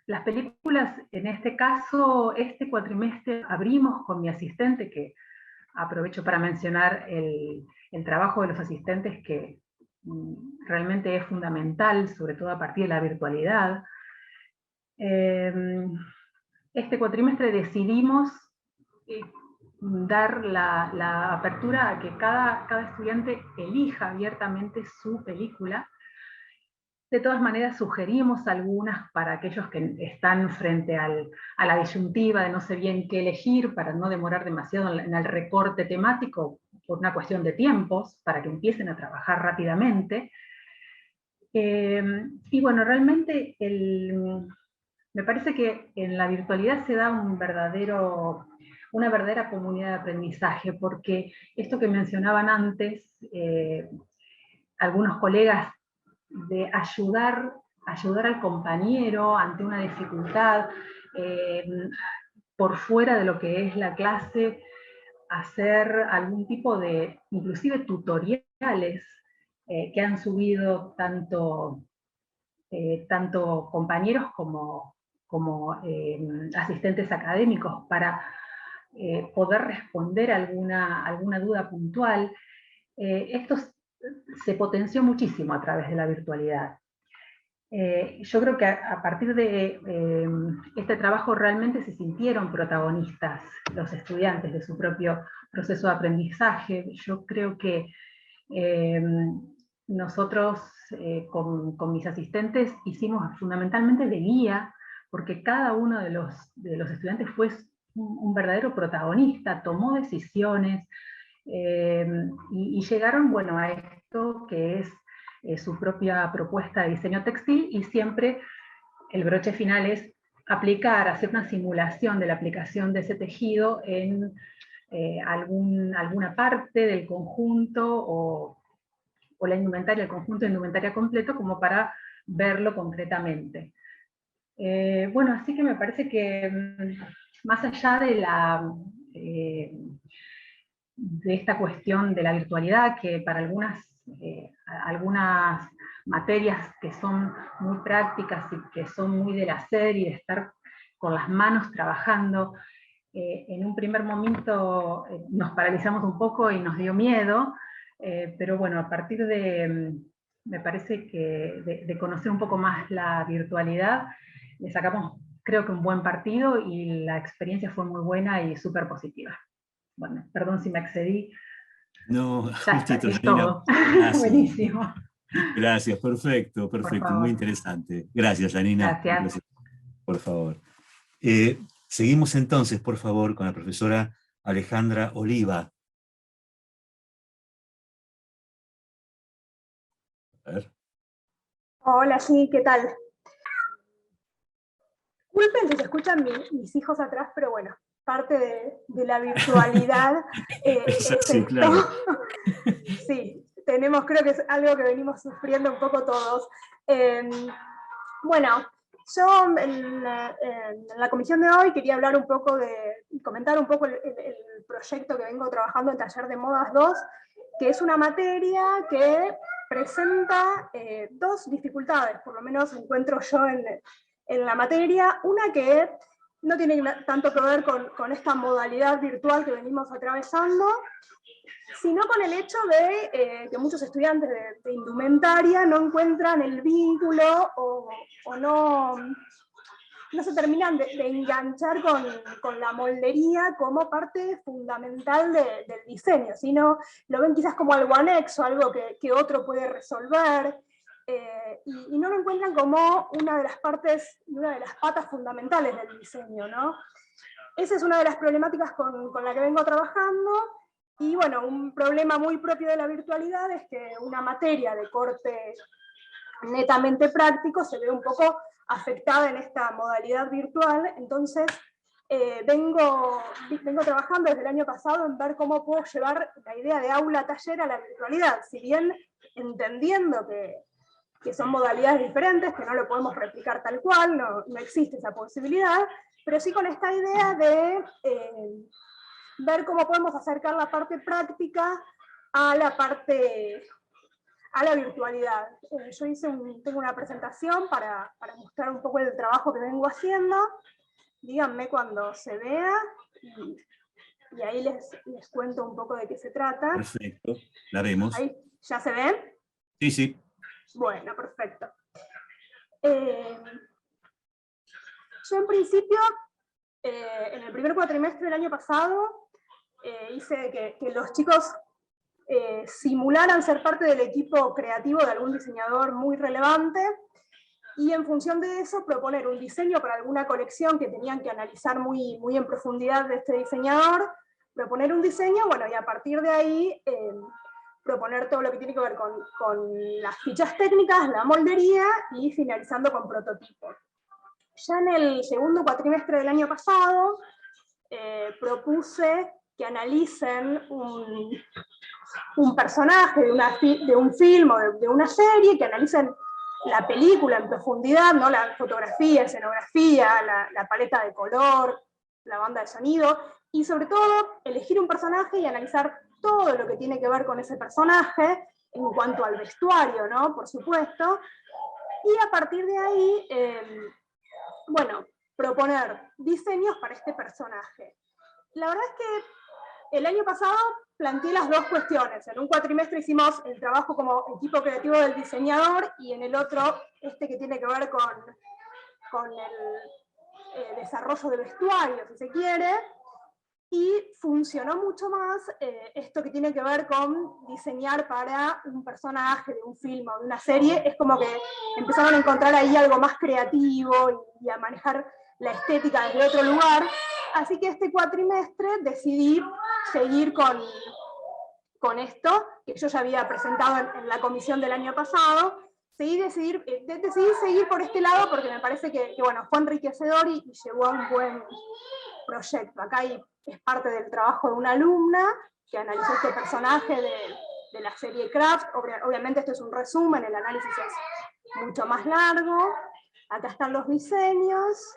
Las películas, en este caso, este cuatrimestre abrimos con mi asistente, que aprovecho para mencionar el trabajo de los asistentes, que realmente es fundamental, sobre todo a partir de la virtualidad. Este cuatrimestre decidimos dar la apertura a que cada estudiante elija abiertamente su película. De todas maneras, sugerimos algunas para aquellos que están frente a la disyuntiva de no sé bien qué elegir, para no demorar demasiado en el recorte temático, por una cuestión de tiempos, para que empiecen a trabajar rápidamente. Y bueno, realmente me parece que en la virtualidad se da una verdadera comunidad de aprendizaje, porque esto que mencionaban antes, algunos colegas, de ayudar al compañero ante una dificultad, por fuera de lo que es la clase, hacer algún tipo de, inclusive tutoriales, que han subido tanto compañeros como asistentes académicos, para poder responder alguna duda puntual. Esto se potenció muchísimo a través de la virtualidad. Yo creo que a partir de este trabajo realmente se sintieron protagonistas los estudiantes de su propio proceso de aprendizaje. Yo creo que Nosotros con mis asistentes hicimos fundamentalmente de guía, porque cada uno de los estudiantes fue un verdadero protagonista, tomó decisiones, y llegaron, bueno, a esto que es su propia propuesta de diseño textil, y siempre el broche final es hacer una simulación de la aplicación de ese tejido en alguna parte del conjunto o la indumentaria, el conjunto de indumentaria completo, como para verlo concretamente. Bueno, así que me parece que más allá de esta cuestión de la virtualidad, que para algunas materias que son muy prácticas y que son muy del hacer y de estar con las manos trabajando, en un primer momento nos paralizamos un poco y nos dio miedo, pero bueno, a partir me parece que de conocer un poco más la virtualidad, le sacamos, creo que un buen partido, y la experiencia fue muy buena y súper positiva. Bueno, perdón si me excedí. No, Ya justito, está, es Janina. todo. Gracias. Buenísimo. Gracias, perfecto, Por perfecto, favor. muy interesante. Gracias, Janina. Un Gracias. placer. Por favor. Seguimos entonces, por favor, con la profesora Alejandra Oliva. A ver. Hola, sí, ¿qué tal? Disculpen si se escuchan mis hijos atrás, pero bueno, parte de la virtualidad es Sí, esto. claro. Sí, creo que es algo que venimos sufriendo un poco todos. Bueno, yo en la comisión de hoy quería hablar un poco comentar un poco el proyecto que vengo trabajando en Taller de Modas 2, que es una materia que presenta dos dificultades, por lo menos encuentro yo en la materia. Una que no tiene tanto que ver con esta modalidad virtual que venimos atravesando, sino con el hecho de que muchos estudiantes de indumentaria no encuentran el vínculo o no se terminan de enganchar con la moldería como parte fundamental del diseño, sino lo ven quizás como algo anexo, algo que otro puede resolver, y no lo encuentran como una de las patas fundamentales del diseño, ¿no? Esa es una de las problemáticas con la que vengo trabajando. Y bueno, un problema muy propio de la virtualidad es que una materia de corte netamente práctico se ve un poco afectada en esta modalidad virtual. Entonces vengo trabajando desde el año pasado en ver cómo puedo llevar la idea de aula-taller a la virtualidad, si bien entendiendo que son modalidades diferentes, que no lo podemos replicar tal cual, no existe esa posibilidad, pero sí con esta idea de ver cómo podemos acercar la parte práctica a la virtualidad. Yo tengo una presentación para mostrar un poco el trabajo que vengo haciendo. Díganme cuando se vea y ahí les cuento un poco de qué se trata. Perfecto, la vemos. ¿Ahí ya se ven? Sí, sí. Bueno, perfecto. Yo en principio, en el primer cuatrimestre del año pasado, hice que los chicos simularan ser parte del equipo creativo de algún diseñador muy relevante, y en función de eso proponer un diseño para alguna colección que tenían que analizar muy, muy en profundidad de este diseñador, proponer un diseño, bueno, y a partir de ahí proponer todo lo que tiene que ver con las fichas técnicas, la moldería, y finalizando con prototipos. Ya en el segundo cuatrimestre del año pasado propuse que analicen un personaje de un film o de una serie, que analicen la película en profundidad, ¿no? La fotografía, escenografía, la paleta de color, la banda de sonido, y sobre todo elegir un personaje y analizar todo lo que tiene que ver con ese personaje, en cuanto al vestuario, ¿no? Por supuesto, y a partir de ahí, bueno, proponer diseños para este personaje. La verdad es que el año pasado planteé las dos cuestiones. En un cuatrimestre hicimos el trabajo como equipo creativo del diseñador, y en el otro, que tiene que ver con el desarrollo de vestuario, si se quiere. y funcionó mucho más esto que tiene que ver con diseñar para un personaje de un film o de una serie. Es como que empezaron a encontrar ahí algo más creativo y a manejar la estética desde otro lugar. Así que este cuatrimestre decidí seguir con esto, que yo ya había presentado en la comisión del año pasado. Decidí seguir por este lado porque me parece que bueno, fue enriquecedor y llevó a un buen proyecto. Acá es parte del trabajo de una alumna que analizó este personaje de la serie Craft. Obviamente esto es un resumen, el análisis es mucho más largo. Acá están los diseños.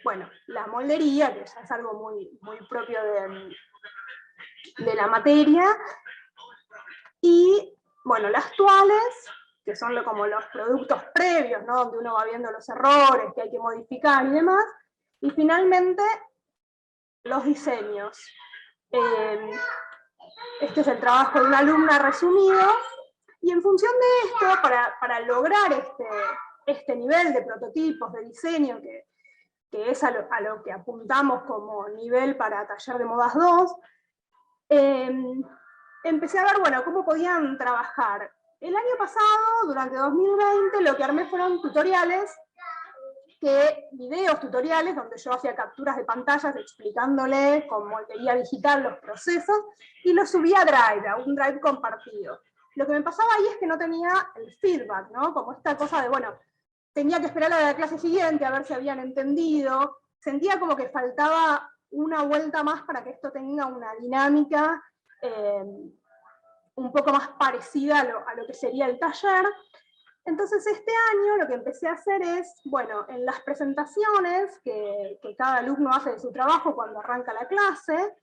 Bueno, la moldería, que ya es algo muy, muy propio de la materia. Y bueno, las tuales, que son como los productos previos, ¿no? Donde uno va viendo los errores que hay que modificar y demás. Y finalmente, los diseños. Este es el trabajo de una alumna resumido, y en función de esto, para lograr este nivel de prototipos, de diseño, que es a lo que apuntamos como nivel para Taller de Modas 2, empecé a ver, bueno, cómo podían trabajar. El año pasado, durante 2020, lo que armé fueron tutoriales, videos tutoriales, donde yo hacía capturas de pantallas explicándole con moldería digital los procesos, y los subí a Drive, a un Drive compartido. Lo que me pasaba ahí es que no tenía el feedback, ¿no? Como esta cosa de, bueno, tenía que esperar a la clase siguiente a ver si habían entendido. Sentía como que faltaba una vuelta más para que esto tenga una dinámica un poco más parecida a lo que sería el taller. Entonces este año lo que empecé a hacer es, bueno, en las presentaciones que cada alumno hace de su trabajo cuando arranca la clase,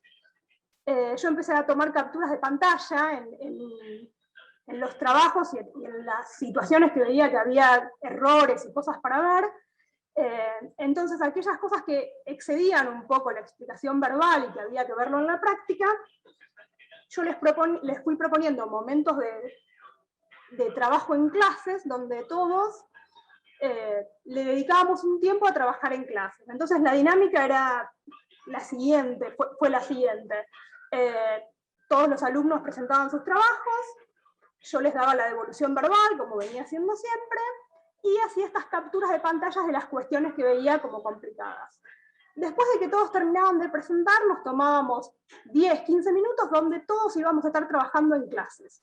yo empecé a tomar capturas de pantalla en los trabajos y en las situaciones que veía que había errores y cosas para ver. Entonces aquellas cosas que excedían un poco la explicación verbal y que había que verlo en la práctica, yo les fui proponiendo momentos de trabajo en clases, donde todos le dedicábamos un tiempo a trabajar en clases. Entonces la dinámica era la siguiente, fue la siguiente. Todos los alumnos presentaban sus trabajos, yo les daba la devolución verbal, como venía haciendo siempre, y hacía estas capturas de pantallas de las cuestiones que veía como complicadas. Después de que todos terminaban de presentar, nos tomábamos 10, 15 minutos donde todos íbamos a estar trabajando en clases.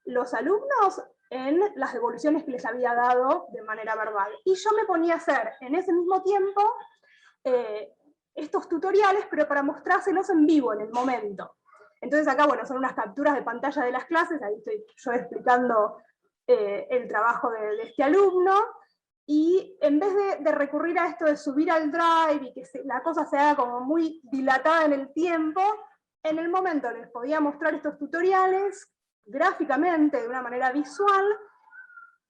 Los alumnos en las devoluciones que les había dado de manera verbal. Y yo me ponía a hacer en ese mismo tiempo estos tutoriales, pero para mostrárselos en vivo, en el momento. Entonces acá, bueno, son unas capturas de pantalla de las clases, ahí estoy yo explicando el trabajo de este alumno, y en vez de recurrir a esto de subir al Drive y que la cosa se haga como muy dilatada en el tiempo, en el momento les podía mostrar estos tutoriales gráficamente, de una manera visual,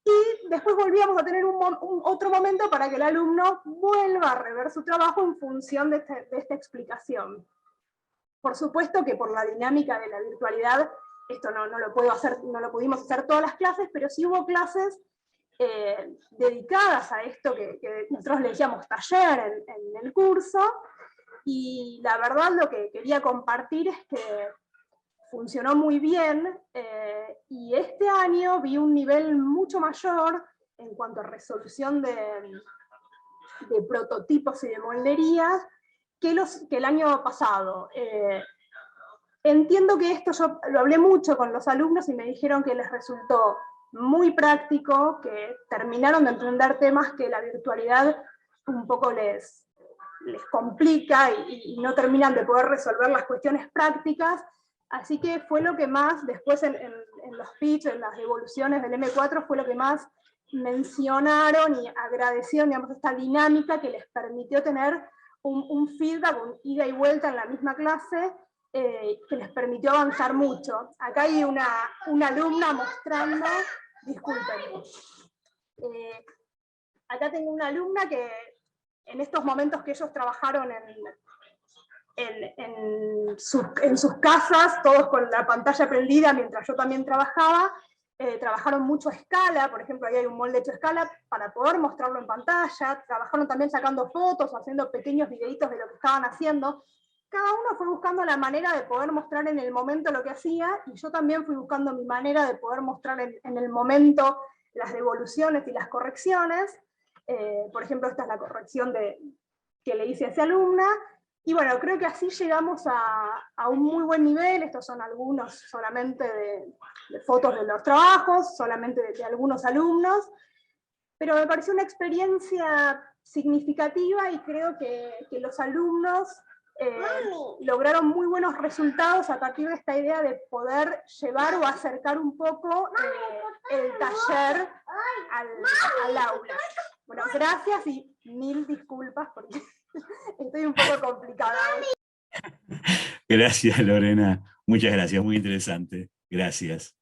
y después volvíamos a tener otro momento para que el alumno vuelva a rever su trabajo en función de esta explicación. Por supuesto que por la dinámica de la virtualidad, esto no lo pudimos hacer todas las clases, pero sí hubo clases dedicadas a esto que nosotros le decíamos taller en el curso, y la verdad lo que quería compartir es que funcionó muy bien, y este año vi un nivel mucho mayor en cuanto a resolución de prototipos y de molderías que el año pasado. Entiendo que esto yo lo hablé mucho con los alumnos y me dijeron que les resultó muy práctico, que terminaron de entender temas que la virtualidad un poco les complica y no terminan de poder resolver las cuestiones prácticas. Así que fue lo que más, después en los pitch, en las devoluciones del M4, fue lo que más mencionaron y agradecieron, digamos, esta dinámica que les permitió tener un feedback, un ida y vuelta en la misma clase, que les permitió avanzar mucho. Acá hay una alumna mostrando, disculpen, acá tengo una alumna que en estos momentos que ellos trabajaron en sus casas, todos con la pantalla prendida, mientras yo también trabajaba, trabajaron mucho a escala, por ejemplo, ahí hay un molde hecho a escala para poder mostrarlo en pantalla, trabajaron también sacando fotos, haciendo pequeños videitos de lo que estaban haciendo. cada uno fue buscando la manera de poder mostrar en el momento lo que hacía, y yo también fui buscando mi manera de poder mostrar en el momento las devoluciones y las correcciones. Por ejemplo, esta es la corrección que le hice a esa alumna, y bueno, creo que así llegamos a un muy buen nivel. Estos son algunos solamente de fotos de los trabajos, solamente de algunos alumnos, pero me pareció una experiencia significativa y creo que los alumnos lograron muy buenos resultados a partir de esta idea de poder llevar o acercar un poco el taller al aula. Bueno, gracias y mil disculpas porque estoy un poco complicada hoy. Gracias, Lorena. Muchas gracias, muy interesante. Gracias.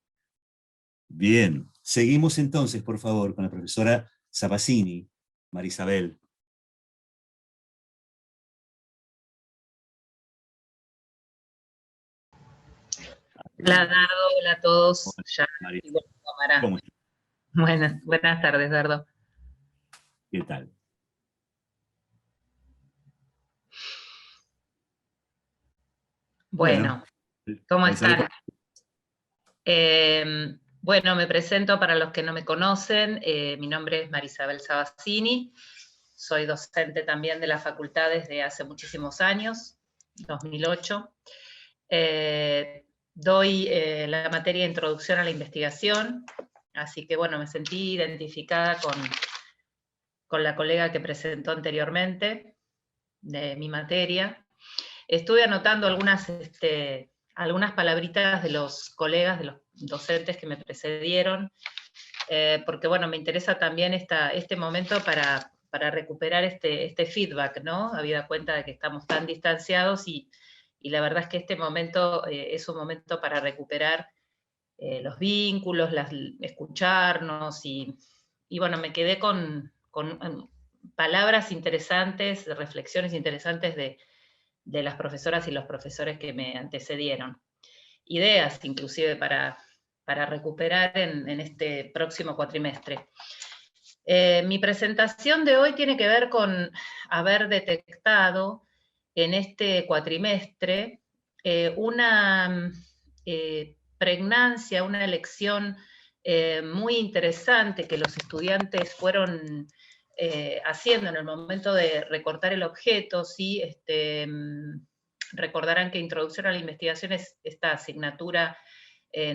Bien, seguimos entonces, por favor, con la profesora Sabazzini, Marisabel. Hola, Dardo, hola a todos. Hola, Ya Maris. igual cámara. ¿Cómo estás? Buenas tardes, Dardo. ¿Qué tal? Bueno, ¿cómo Marisabel, están? Bueno, me presento para los que no me conocen. Mi nombre es Marisabel Sabazzini. Soy docente también de la facultad desde hace muchísimos años, 2008. Doy la materia de Introducción a la Investigación, así que bueno, me sentí identificada con la colega que presentó anteriormente de mi materia. Estuve anotando algunas palabritas de los colegas, de los docentes que me precedieron, porque bueno, me interesa también este momento para recuperar este feedback, ¿no? Habida cuenta de que estamos tan distanciados y la verdad es que este momento es un momento para recuperar los vínculos, escucharnos y bueno, me quedé con palabras interesantes, reflexiones interesantes de las profesoras y los profesores que me antecedieron. Ideas, inclusive, para recuperar en este próximo cuatrimestre. Mi presentación de hoy tiene que ver con haber detectado en este cuatrimestre una pregnancia, una elección muy interesante que los estudiantes fueron haciendo en el momento de recortar el objeto. ¿Sí? Recordarán que Introducción a la Investigación es esta asignatura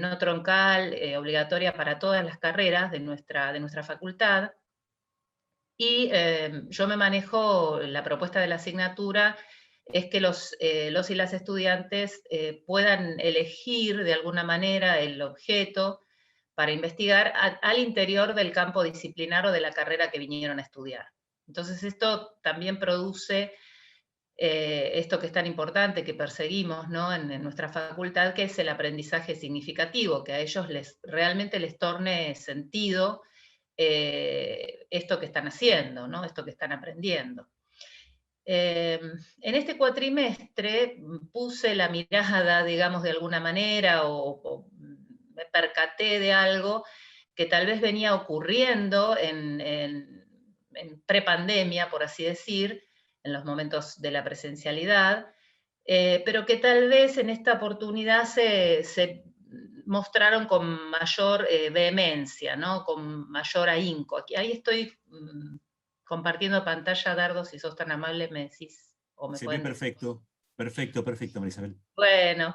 no troncal, obligatoria para todas las carreras de nuestra facultad, y yo me manejo, la propuesta de la asignatura es que los y las estudiantes puedan elegir de alguna manera el objeto para investigar al interior del campo disciplinar o de la carrera que vinieron a estudiar. Entonces esto también produce esto que es tan importante que perseguimos, ¿no? en nuestra facultad, que es el aprendizaje significativo, que a ellos realmente les torne sentido esto que están haciendo, ¿no? Esto que están aprendiendo. En este cuatrimestre puse la mirada, digamos, de alguna manera, o me percaté de algo que tal vez venía ocurriendo en prepandemia, por así decir, en los momentos de la presencialidad, pero que tal vez en esta oportunidad se mostraron con mayor vehemencia, ¿no? Con mayor ahínco. Ahí estoy compartiendo pantalla, Dardo, si sos tan amable me decís, o me se pueden ve perfecto, perfecto, Marisabel. Bueno,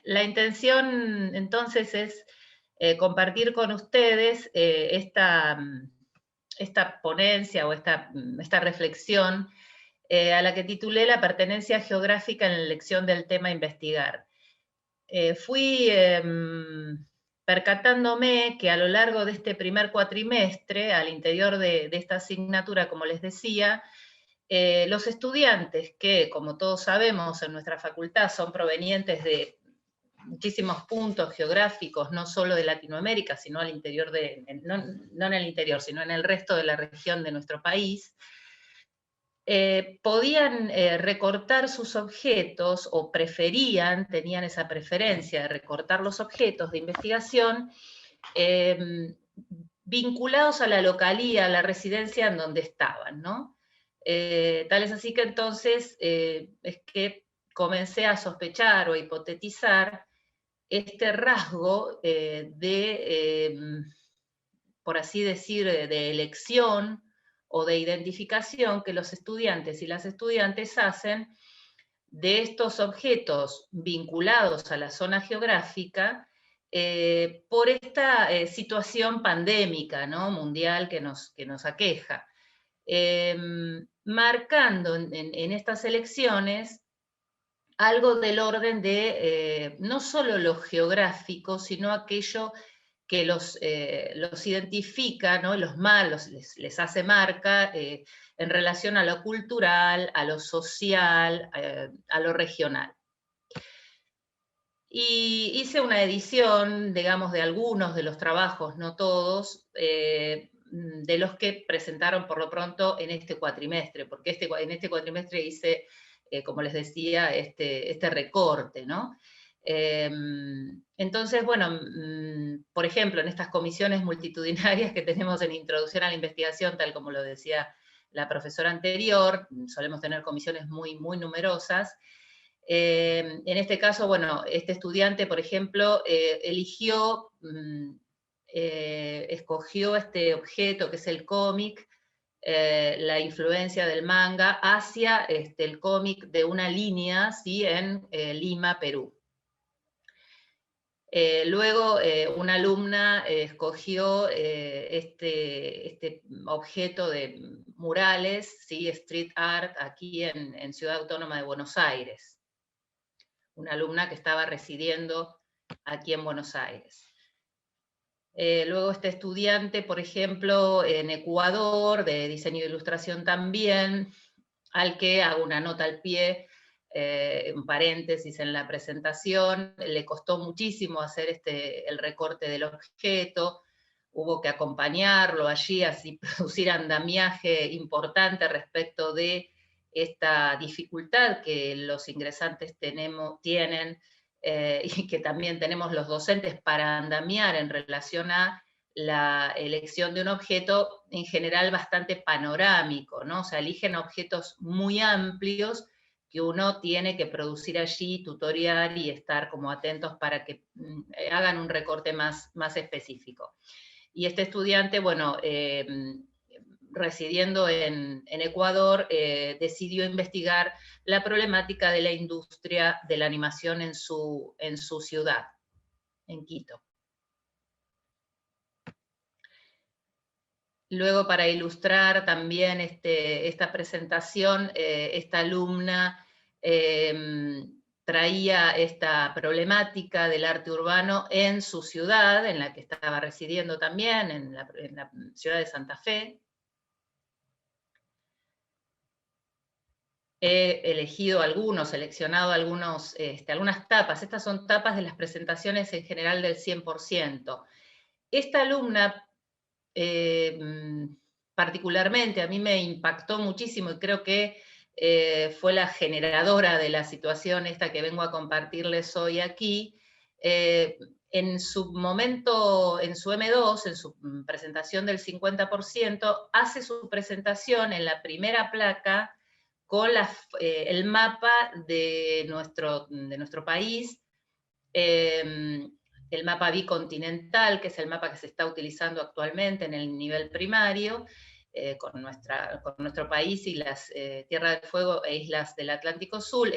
la intención entonces es compartir con ustedes esta ponencia o esta reflexión a la que titulé La pertenencia geográfica en la elección del tema a investigar. Fui percatándome que a lo largo de este primer cuatrimestre, al interior de esta asignatura, como les decía, los estudiantes que, como todos sabemos, en nuestra facultad son provenientes de muchísimos puntos geográficos, no solo de Latinoamérica, sino al interior no en el interior, sino en el resto de la región de nuestro país, podían recortar sus objetos, o tenían esa preferencia de recortar los objetos de investigación vinculados a la localía, a la residencia en donde estaban, ¿no? Tal es así que entonces es que comencé a sospechar o a hipotetizar este rasgo por así decir, de elección o de identificación que los estudiantes y las estudiantes hacen de estos objetos vinculados a la zona geográfica por esta situación pandémica, ¿no?, mundial que nos aqueja. Marcando en estas elecciones algo del orden de no solo lo geográfico, sino aquello que los identifica, ¿no?, los malos, les hace marca en relación a lo cultural, a lo social, a lo regional. Y hice una edición, digamos, de algunos de los trabajos, no todos, de los que presentaron por lo pronto en este cuatrimestre, porque en este cuatrimestre hice, como les decía, este recorte, ¿no? Entonces, bueno, por ejemplo, en estas comisiones multitudinarias que tenemos en Introducción a la Investigación, tal como lo decía la profesora anterior, solemos tener comisiones muy, muy numerosas. En este caso, bueno, este estudiante, por ejemplo, escogió este objeto que es el cómic, la influencia del manga hacia el cómic de una línea, ¿sí?, en Lima, Perú. Luego una alumna escogió este objeto de murales, ¿sí?, street art, aquí en Ciudad Autónoma de Buenos Aires. Una alumna que estaba residiendo aquí en Buenos Aires. Luego este estudiante, por ejemplo, en Ecuador, de diseño e ilustración también, al que hago una nota al pie, un paréntesis en la presentación, le costó muchísimo hacer el recorte del objeto, hubo que acompañarlo allí, así producir andamiaje importante respecto de esta dificultad que los ingresantes tienen y que también tenemos los docentes para andamiar en relación a la elección de un objeto en general bastante panorámico, ¿no? O sea, eligen objetos muy amplios que uno tiene que producir allí, tutoriar y estar como atentos para que hagan un recorte más específico. Y este estudiante, bueno, residiendo en Ecuador, decidió investigar la problemática de la industria de la animación en su ciudad, en Quito. Luego, para ilustrar también esta presentación, esta alumna traía esta problemática del arte urbano en su ciudad, en la que estaba residiendo también, en la ciudad de Santa Fe. He seleccionado algunas tapas. Estas son tapas de las presentaciones en general del 100%. Esta alumna, particularmente, a mí me impactó muchísimo y creo que fue la generadora de la situación esta que vengo a compartirles hoy aquí. En su momento, en su M2, en su presentación del 50%, hace su presentación en la primera placa con el mapa de nuestro país, el mapa bicontinental, que es el mapa que se está utilizando actualmente en el nivel primario, con nuestro país y las Tierra del Fuego e islas del Atlántico Sur.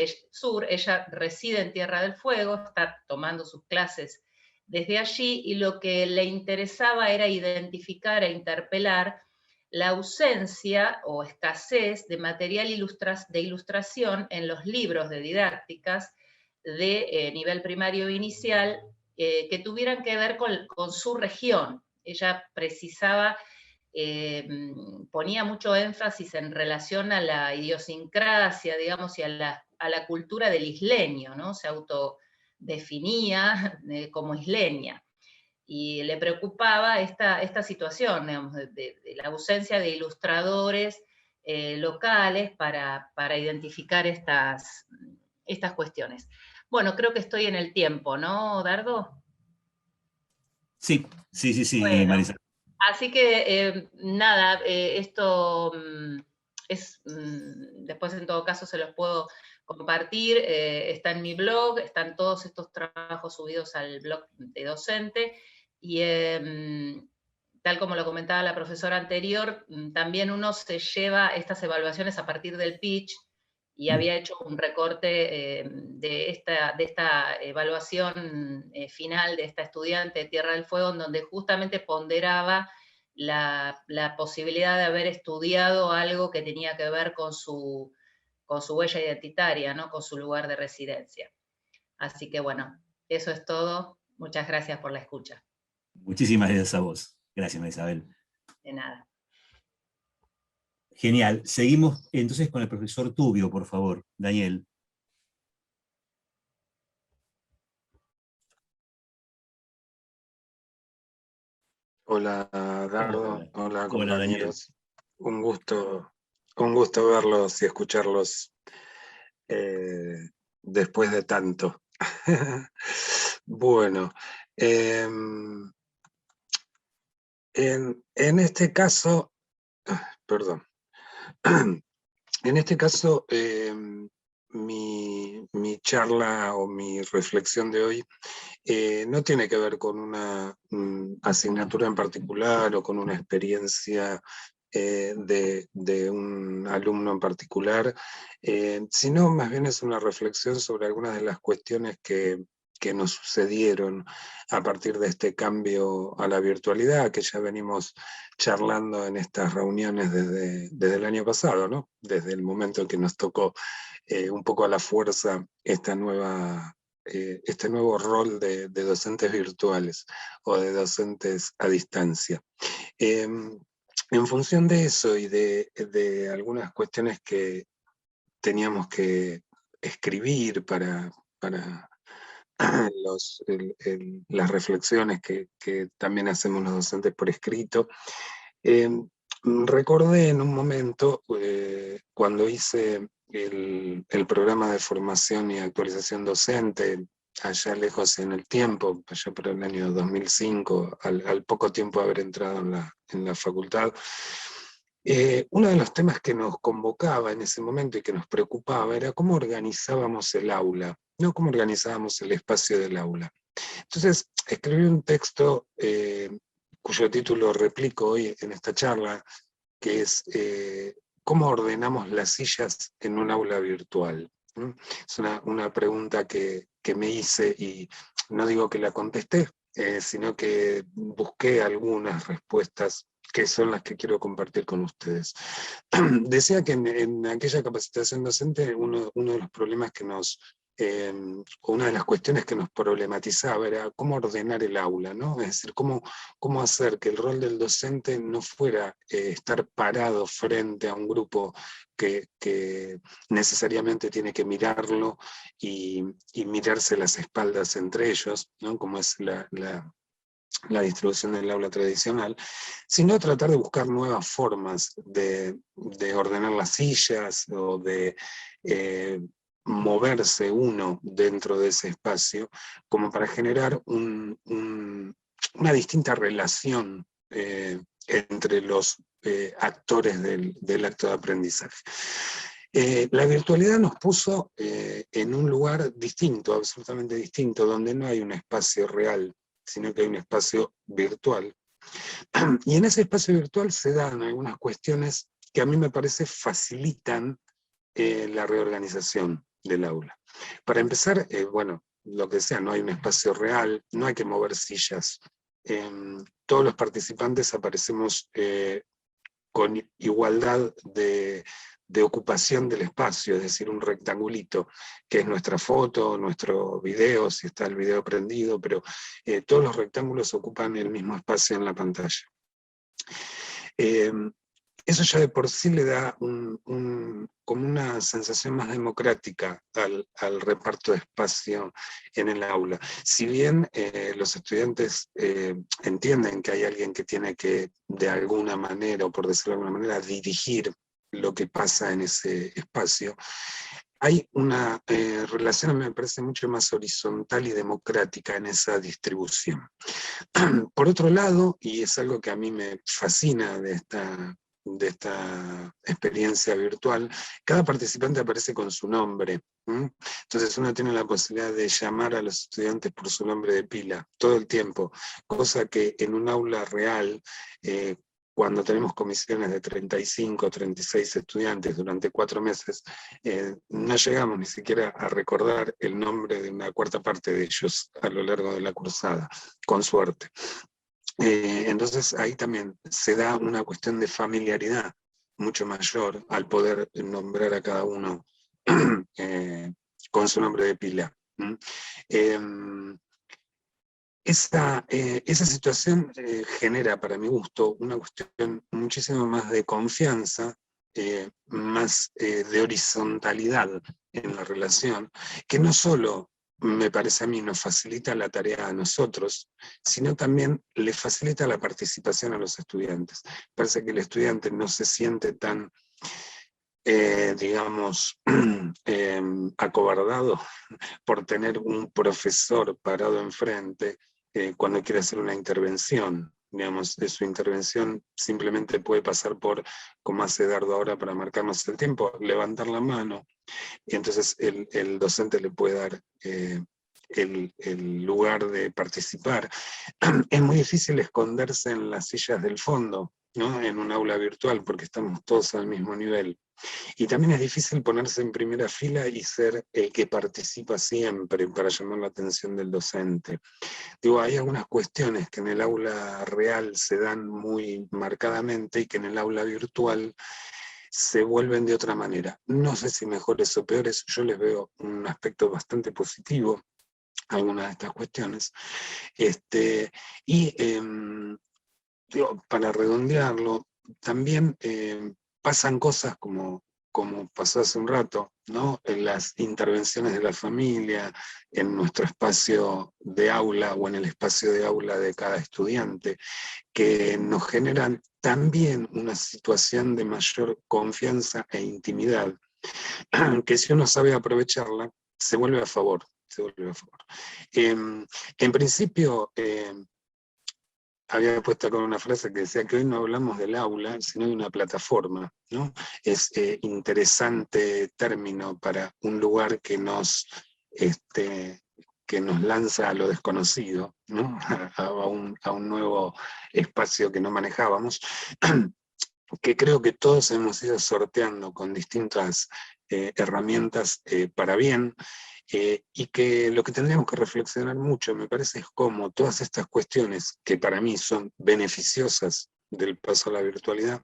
Ella reside en Tierra del Fuego, está tomando sus clases desde allí, y lo que le interesaba era identificar e interpelar la ausencia o escasez de material de ilustración en los libros de didácticas de nivel primario inicial que tuvieran que ver con su región. Ella precisaba, ponía mucho énfasis en relación a la idiosincrasia, digamos, y a la cultura del isleño, ¿no? Se autodefinía como isleña. Y le preocupaba esta situación, digamos, de la ausencia de ilustradores locales para identificar estas cuestiones. Bueno, creo que estoy en el tiempo, ¿no, Dardo? Sí, Bueno, Marisa. así que, nada, esto después en todo caso se los puedo compartir, está en mi blog, están todos estos trabajos subidos al blog de docente, y tal como lo comentaba la profesora anterior, también uno se lleva estas evaluaciones a partir del pitch, y había hecho un recorte de esta evaluación final de esta estudiante de Tierra del Fuego, en donde justamente ponderaba la posibilidad de haber estudiado algo que tenía que ver con su huella identitaria, ¿no? Con su lugar de residencia. Así que bueno, eso es todo. Muchas gracias por la escucha. Muchísimas gracias a vos. Gracias, María Isabel. De nada. Genial. Seguimos entonces con el profesor Tubio, por favor. Daniel. Hola, Dardo. Hola, Hola, Daniel. compañeros. Un gusto verlos y escucharlos después de tanto. Bueno, en este caso, perdón, en este caso, mi charla o mi reflexión de hoy no tiene que ver con una asignatura en particular o con una experiencia de un alumno en particular, sino más bien es una reflexión sobre algunas de las cuestiones que nos sucedieron a partir de este cambio a la virtualidad, que ya venimos charlando en estas reuniones desde el año pasado, ¿no? Desde el momento en que nos tocó un poco a la fuerza este nuevo rol de docentes virtuales o de docentes a distancia. En función de eso y de algunas cuestiones que teníamos que escribir para las reflexiones que también hacemos los docentes por escrito, recordé en un momento cuando hice el programa de formación y actualización docente, allá lejos en el tiempo, allá por el año 2005, al poco tiempo de haber entrado en la facultad. Uno de los temas que nos convocaba en ese momento y que nos preocupaba era cómo organizábamos el aula, no cómo organizábamos el espacio del aula. Entonces, escribí un texto cuyo título replico hoy en esta charla, que es ¿cómo ordenamos las sillas en un aula virtual? Es una pregunta que me hice y no digo que la contesté, sino que busqué algunas respuestas que son las que quiero compartir con ustedes. Decía que en aquella capacitación docente uno de los problemas que una de las cuestiones que nos problematizaba era cómo ordenar el aula, ¿no? Es decir, cómo hacer que el rol del docente no fuera estar parado frente a un grupo que necesariamente tiene que mirarlo y mirarse las espaldas entre ellos, ¿no? Como es la distribución del aula tradicional, sino tratar de buscar nuevas formas de ordenar las sillas o de moverse uno dentro de ese espacio, como para generar una distinta relación entre los actores del acto de aprendizaje. La virtualidad nos puso en un lugar distinto, absolutamente distinto, donde no hay un espacio real, sino que hay un espacio virtual. Y en ese espacio virtual se dan algunas cuestiones que a mí me parece facilitan la reorganización del aula. Para empezar, bueno, lo que sea, no hay un espacio real, no hay que mover sillas. Todos los participantes aparecemos con igualdad de ocupación del espacio, es decir, un rectangulito, que es nuestra foto, nuestro video, si está el video prendido, pero todos los rectángulos ocupan el mismo espacio en la pantalla. Eso ya de por sí le da como una sensación más democrática al reparto de espacio en el aula. Si bien los estudiantes entienden que hay alguien que tiene que, de alguna manera, o por decirlo de alguna manera, dirigir lo que pasa en ese espacio, hay una relación, me parece, mucho más horizontal y democrática en esa distribución. Por otro lado, y es algo que a mí me fascina de de esta experiencia virtual, cada participante aparece con su nombre. Entonces uno tiene la posibilidad de llamar a los estudiantes por su nombre de pila todo el tiempo, cosa que en un aula real, cuando tenemos comisiones de 35 o 36 estudiantes durante 4 meses, no llegamos ni siquiera a recordar el nombre de una cuarta parte de ellos a lo largo de la cursada, con suerte. Entonces ahí también se da una cuestión de familiaridad mucho mayor al poder nombrar a cada uno con su nombre de pila. Esa situación genera, para mi gusto, una cuestión muchísimo más de confianza, más de horizontalidad en la relación, que no solo, me parece a mí, nos facilita la tarea a nosotros, sino también le facilita la participación a los estudiantes. Parece que el estudiante no se siente tan, digamos, acobardado por tener un profesor parado enfrente cuando quiere hacer una intervención. Digamos, de su intervención simplemente puede pasar por, como hace Dardo ahora para marcarnos el tiempo, levantar la mano, y entonces el docente le puede dar el lugar de participar. Es muy difícil esconderse en las sillas del fondo, ¿no? En un aula virtual, porque estamos todos al mismo nivel. Y también es difícil ponerse en primera fila y ser el que participa siempre para llamar la atención del docente. Digo, hay algunas cuestiones que en el aula real se dan muy marcadamente y que en el aula virtual se vuelven de otra manera. No sé si mejores o peores, yo les veo un aspecto bastante positivo a algunas de estas cuestiones. Digo, para redondearlo, también pasan cosas como pasó hace un rato, ¿no? En las intervenciones de la familia, en nuestro espacio de aula o en el espacio de aula de cada estudiante, que nos generan también una situación de mayor confianza e intimidad, que si uno sabe aprovecharla, se vuelve a favor. En principio, había puesto acá una frase que decía que hoy no hablamos del aula, sino de una plataforma, ¿no? Es interesante término para un lugar que nos lanza a lo desconocido, ¿no? a un nuevo espacio que no manejábamos, que creo que todos hemos ido sorteando con distintas herramientas para bien, y que lo que tendríamos que reflexionar mucho, me parece, es cómo todas estas cuestiones, que para mí son beneficiosas del paso a la virtualidad,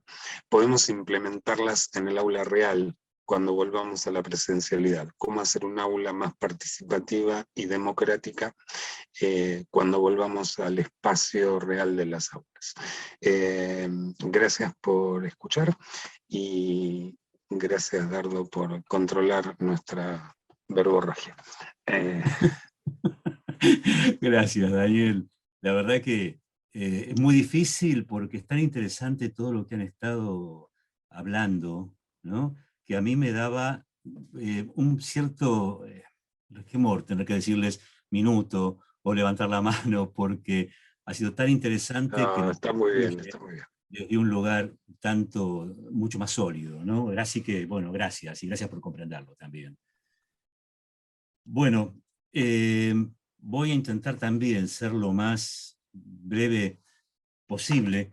podemos implementarlas en el aula real cuando volvamos a la presencialidad. Cómo hacer un aula más participativa y democrática cuando volvamos al espacio real de las aulas. Gracias por escuchar y gracias, Dardo, por controlar nuestra verborragia. Gracias, Daniel. La verdad que es muy difícil porque es tan interesante todo lo que han estado hablando, ¿no? Que a mí me daba un cierto resquemor tener que decirles minuto o levantar la mano, porque ha sido tan interesante que está muy bien, está muy bien. Desde un lugar mucho más sólido, ¿no? Así que, bueno, gracias, y gracias por comprenderlo también. Bueno, voy a intentar también ser lo más breve posible.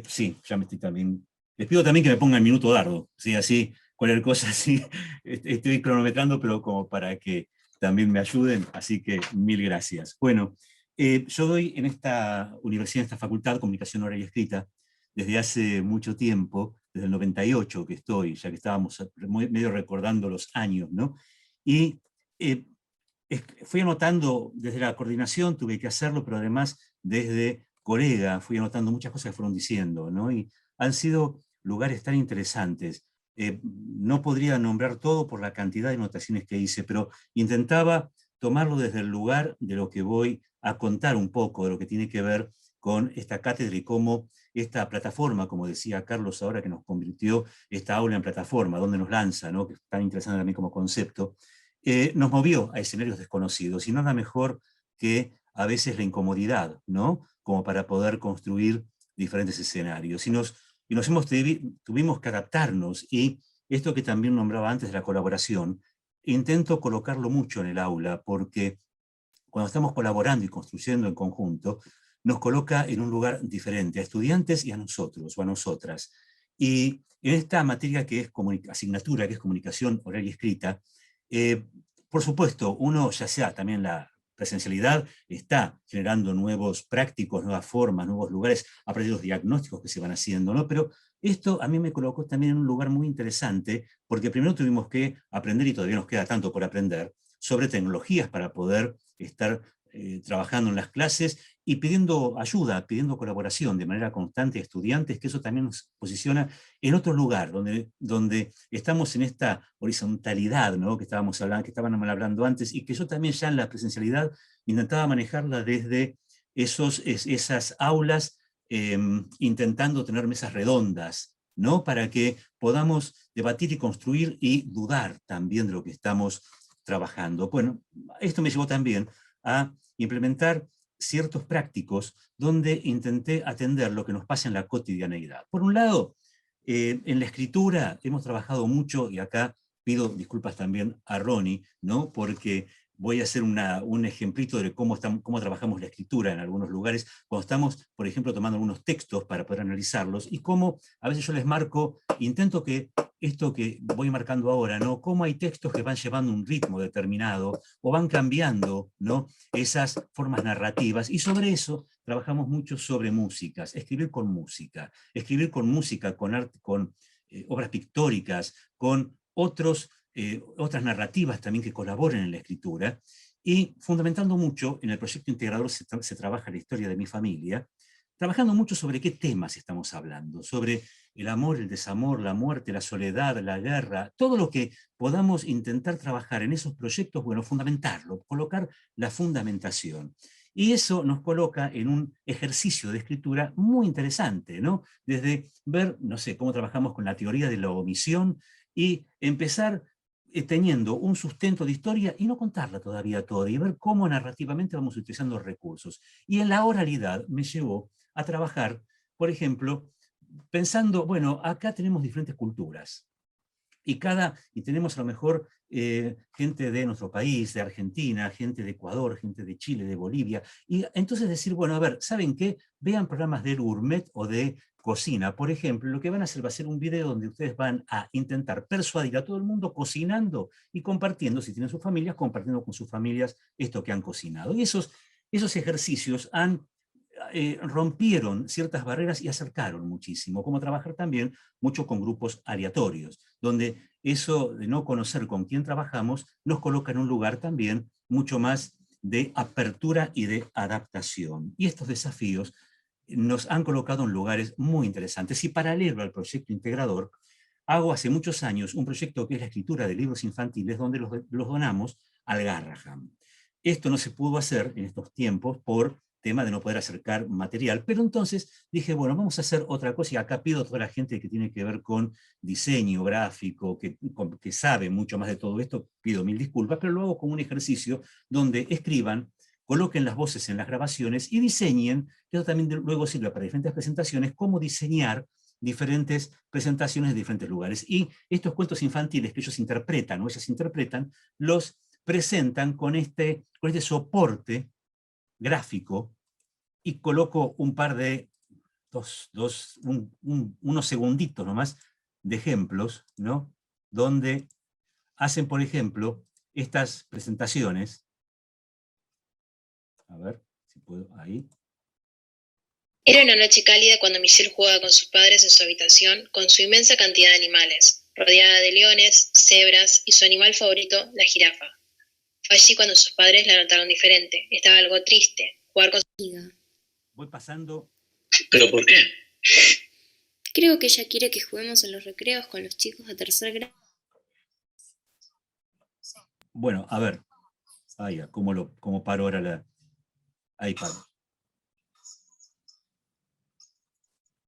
Sí, ya me estoy también... Les pido también que me pongan minuto Dardo, ¿sí? Así, cualquier cosa así, estoy cronometrando, pero como para que también me ayuden, así que mil gracias. Bueno, yo doy en esta universidad, en esta facultad, Comunicación Oral y Escrita, desde hace mucho tiempo, desde el 98 que estoy, ya que estábamos medio recordando los años, ¿no? Y fui anotando desde la coordinación, tuve que hacerlo, pero además desde colega fui anotando muchas cosas que fueron diciendo, ¿no? Y han sido lugares tan interesantes. No podría nombrar todo por la cantidad de anotaciones que hice, pero intentaba tomarlo desde el lugar de lo que voy a contar un poco, de lo que tiene que ver con esta cátedra y cómo esta plataforma, como decía Carlos ahora, que nos convirtió esta aula en plataforma, donde nos lanza, ¿no? Que es tan interesante también como concepto, nos movió a escenarios desconocidos, y nada mejor que a veces la incomodidad, ¿no? Como para poder construir diferentes escenarios. Y nos y tuvimos que adaptarnos, y esto que también nombraba antes de la colaboración, intento colocarlo mucho en el aula, porque cuando estamos colaborando y construyendo en conjunto, nos coloca en un lugar diferente a estudiantes y a nosotros o a nosotras. Y en esta materia que es asignatura, que es comunicación oral y escrita, por supuesto, uno, ya sea también la presencialidad, está generando nuevos prácticos, nuevas formas, nuevos lugares, a partir de los diagnósticos que se van haciendo, ¿no? Pero esto a mí me colocó también en un lugar muy interesante, porque primero tuvimos que aprender, y todavía nos queda tanto por aprender, sobre tecnologías para poder estar trabajando en las clases y pidiendo ayuda, pidiendo colaboración de manera constante a estudiantes, que eso también nos posiciona en otro lugar, donde estamos en esta horizontalidad, ¿no? que estaban hablando antes, y que yo también ya en la presencialidad intentaba manejarla desde esas aulas, intentando tener mesas redondas, ¿no? Para que podamos debatir y construir y dudar también de lo que estamos trabajando. Bueno, esto me llevó también a implementar ciertos prácticos donde intenté atender lo que nos pasa en la cotidianeidad. Por un lado, en la escritura hemos trabajado mucho, y acá pido disculpas también a Ronnie, ¿no? Porque voy a hacer un ejemplito de cómo trabajamos la escritura en algunos lugares, cuando estamos, por ejemplo, tomando algunos textos para poder analizarlos, y cómo a veces yo les marco, intento que esto que voy marcando ahora, ¿no? Cómo hay textos que van llevando un ritmo determinado, o van cambiando, ¿no? Esas formas narrativas, y sobre eso trabajamos mucho sobre músicas, escribir con música, con arte, con obras pictóricas, con otras narrativas también que colaboren en la escritura, y fundamentando mucho, en el proyecto integrador se trabaja la historia de mi familia, trabajando mucho sobre qué temas estamos hablando, sobre el amor, el desamor, la muerte, la soledad, la guerra, todo lo que podamos intentar trabajar en esos proyectos, bueno, fundamentarlo, colocar la fundamentación. Y eso nos coloca en un ejercicio de escritura muy interesante, ¿no? Desde ver, no sé, cómo trabajamos con la teoría de la omisión, y empezar teniendo un sustento de historia y no contarla todavía toda, y ver cómo narrativamente vamos utilizando recursos. Y en la oralidad me llevó a trabajar, por ejemplo, pensando, bueno, acá tenemos diferentes culturas, y tenemos a lo mejor gente de nuestro país, de Argentina, gente de Ecuador, gente de Chile, de Bolivia, y entonces decir, bueno, a ver, ¿saben qué? Vean programas de gourmet o de cocina, por ejemplo. Lo que van a hacer va a ser un video donde ustedes van a intentar persuadir a todo el mundo cocinando y compartiendo, si tienen sus familias, compartiendo con sus familias esto que han cocinado. Y esos ejercicios rompieron ciertas barreras y acercaron muchísimo, como trabajar también mucho con grupos aleatorios, donde eso de no conocer con quién trabajamos nos coloca en un lugar también mucho más de apertura y de adaptación. Y estos desafíos nos han colocado en lugares muy interesantes. Y paralelo al proyecto integrador, hago hace muchos años un proyecto que es la escritura de libros infantiles, donde los donamos al Garrahan. Esto no se pudo hacer en estos tiempos por tema de no poder acercar material, pero entonces dije, bueno, vamos a hacer otra cosa, y acá pido a toda la gente que tiene que ver con diseño gráfico, que sabe mucho más de todo esto, pido mil disculpas, pero lo hago como un ejercicio donde escriban, coloquen las voces en las grabaciones y diseñen, que eso también luego sirve para diferentes presentaciones, cómo diseñar diferentes presentaciones de diferentes lugares. Y estos cuentos infantiles que ellos interpretan, o ellas interpretan, los presentan con este soporte gráfico, y coloco un par de, unos segunditos nomás, de ejemplos, ¿no? Donde hacen, por ejemplo, estas presentaciones. A ver si puedo, ahí. Era una noche cálida cuando Michelle jugaba con sus padres en su habitación con su inmensa cantidad de animales, rodeada de leones, cebras y su animal favorito, la jirafa. Fue allí cuando sus padres la notaron diferente. Estaba algo triste. Jugar con su amiga. Voy pasando. ¿Pero por qué? Creo que ella quiere que juguemos en los recreos con los chicos de tercer grado. Bueno, a ver. Ahí, ¿cómo paro ahora la...? Ahí paro.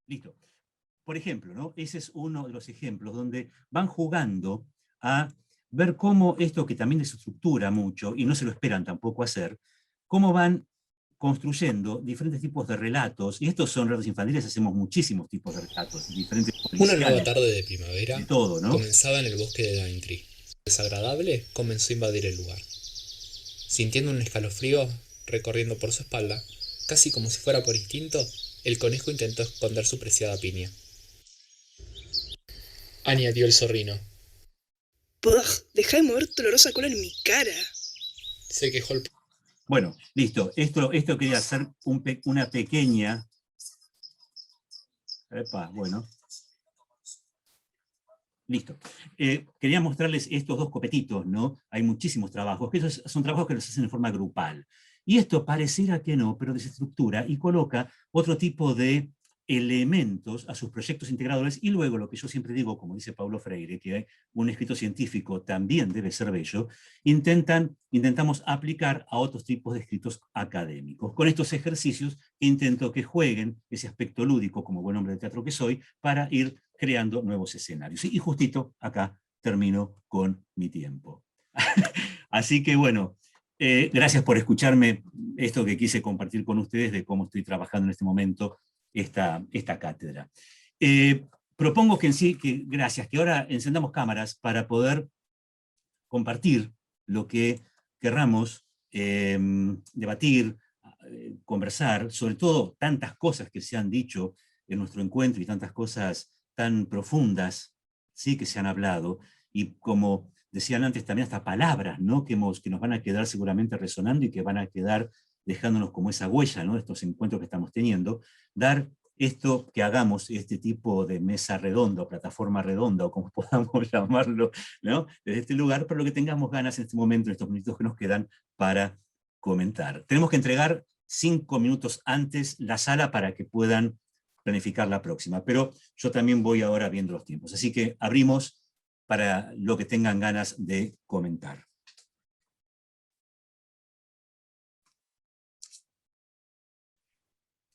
Listo. Por ejemplo, ¿no? Ese es uno de los ejemplos donde van jugando a ver cómo esto que también desestructura mucho, y no se lo esperan tampoco hacer, cómo van construyendo diferentes tipos de relatos, y estos son relatos infantiles, hacemos muchísimos tipos de relatos, diferentes Una nueva policiales, tarde de primavera de todo, ¿no? comenzaba en el bosque de Daintree. Desagradable comenzó a invadir el lugar. Sintiendo un escalofrío recorriendo por su espalda, casi como si fuera por instinto, el conejo intentó esconder su preciada piña. Añadió el zorrino. ¡Pugh! Deja de mover tu olorosa cola en mi cara. Se quejó el... Bueno, listo. Esto quería hacer una pequeña... Epa, bueno. Listo. Quería mostrarles estos dos copetitos, ¿no? Hay muchísimos trabajos, que esos son trabajos que los hacen de forma grupal. Y esto pareciera que no, pero desestructura y coloca otro tipo de elementos a sus proyectos integradores, y luego lo que yo siempre digo, como dice Paulo Freire, que un escrito científico también debe ser bello, intentamos aplicar a otros tipos de escritos académicos. Con estos ejercicios intento que jueguen ese aspecto lúdico, como buen hombre de teatro que soy, para ir creando nuevos escenarios. Y justito acá termino con mi tiempo. Así que bueno, gracias por escucharme esto que quise compartir con ustedes de cómo estoy trabajando en este momento esta cátedra. Propongo que gracias, que ahora encendamos cámaras para poder compartir lo que querramos debatir, conversar, sobre todo tantas cosas que se han dicho en nuestro encuentro y tantas cosas tan profundas, ¿sí?, que se han hablado, y como decían antes también hasta palabras, ¿no?, que nos van a quedar seguramente resonando y que van a quedar dejándonos como esa huella, ¿no?, de estos encuentros que estamos teniendo, dar esto, que hagamos este tipo de mesa redonda, o plataforma redonda, o como podamos llamarlo, ¿no?, desde este lugar, para lo que tengamos ganas en este momento, en estos minutos que nos quedan, para comentar. Tenemos que entregar 5 minutos antes la sala para que puedan planificar la próxima, pero yo también voy ahora viendo los tiempos, así que abrimos para lo que tengan ganas de comentar.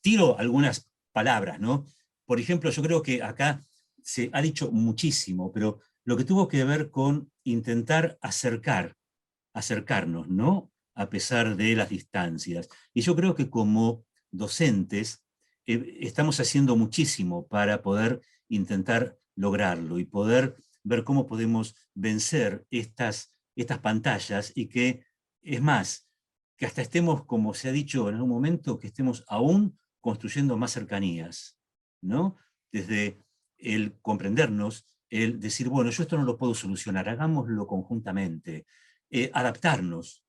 Tiro algunas palabras, ¿no? Por ejemplo, yo creo que acá se ha dicho muchísimo, pero lo que tuvo que ver con intentar acercarnos, ¿no?, a pesar de las distancias. Y yo creo que como docentes estamos haciendo muchísimo para poder intentar lograrlo y poder ver cómo podemos vencer estas pantallas, y que, es más, que hasta estemos, como se ha dicho en algún momento, que estemos aún construyendo más cercanías, ¿no? Desde el comprendernos, el decir, bueno, yo esto no lo puedo solucionar, hagámoslo conjuntamente, adaptarnos,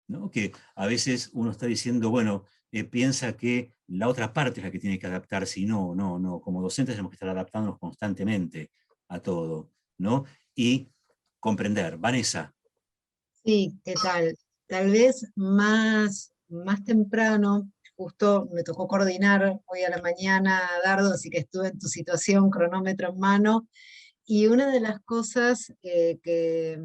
¿no? Que a veces uno está diciendo, bueno, piensa que la otra parte es la que tiene que adaptarse, y no, como docentes tenemos que estar adaptándonos constantemente a todo, ¿no? Y comprender. Vanessa. Sí, ¿qué tal? Tal vez más temprano, justo me tocó coordinar hoy a la mañana, Dardo, así que estuve en tu situación, cronómetro en mano, y una de las cosas que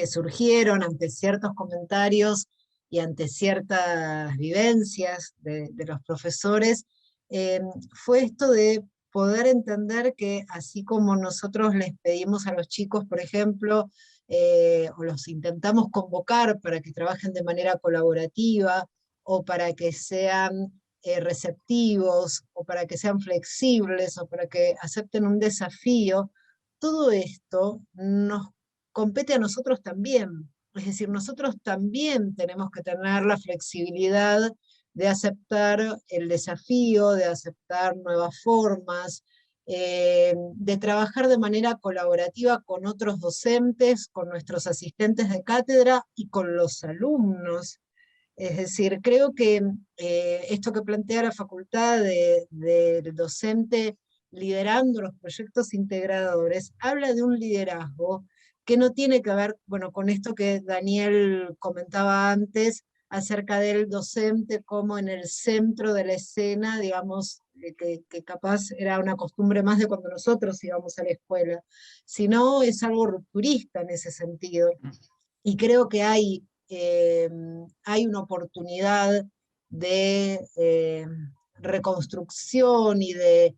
surgieron ante ciertos comentarios y ante ciertas vivencias de los profesores, fue esto de poder entender que así como nosotros les pedimos a los chicos, por ejemplo, o los intentamos convocar para que trabajen de manera colaborativa, o para que sean receptivos, o para que sean flexibles, o para que acepten un desafío, todo esto nos compete a nosotros también. Es decir, nosotros también tenemos que tener la flexibilidad de aceptar el desafío, de aceptar nuevas formas, de trabajar de manera colaborativa con otros docentes, con nuestros asistentes de cátedra y con los alumnos. Es decir, creo que esto que plantea la facultad del docente liderando los proyectos integradores, habla de un liderazgo que no tiene que ver, bueno, con esto que Daniel comentaba antes, acerca del docente como en el centro de la escena, digamos, que capaz era una costumbre más de cuando nosotros íbamos a la escuela, sino es algo rupturista en ese sentido. Y creo que hay una oportunidad de reconstrucción y de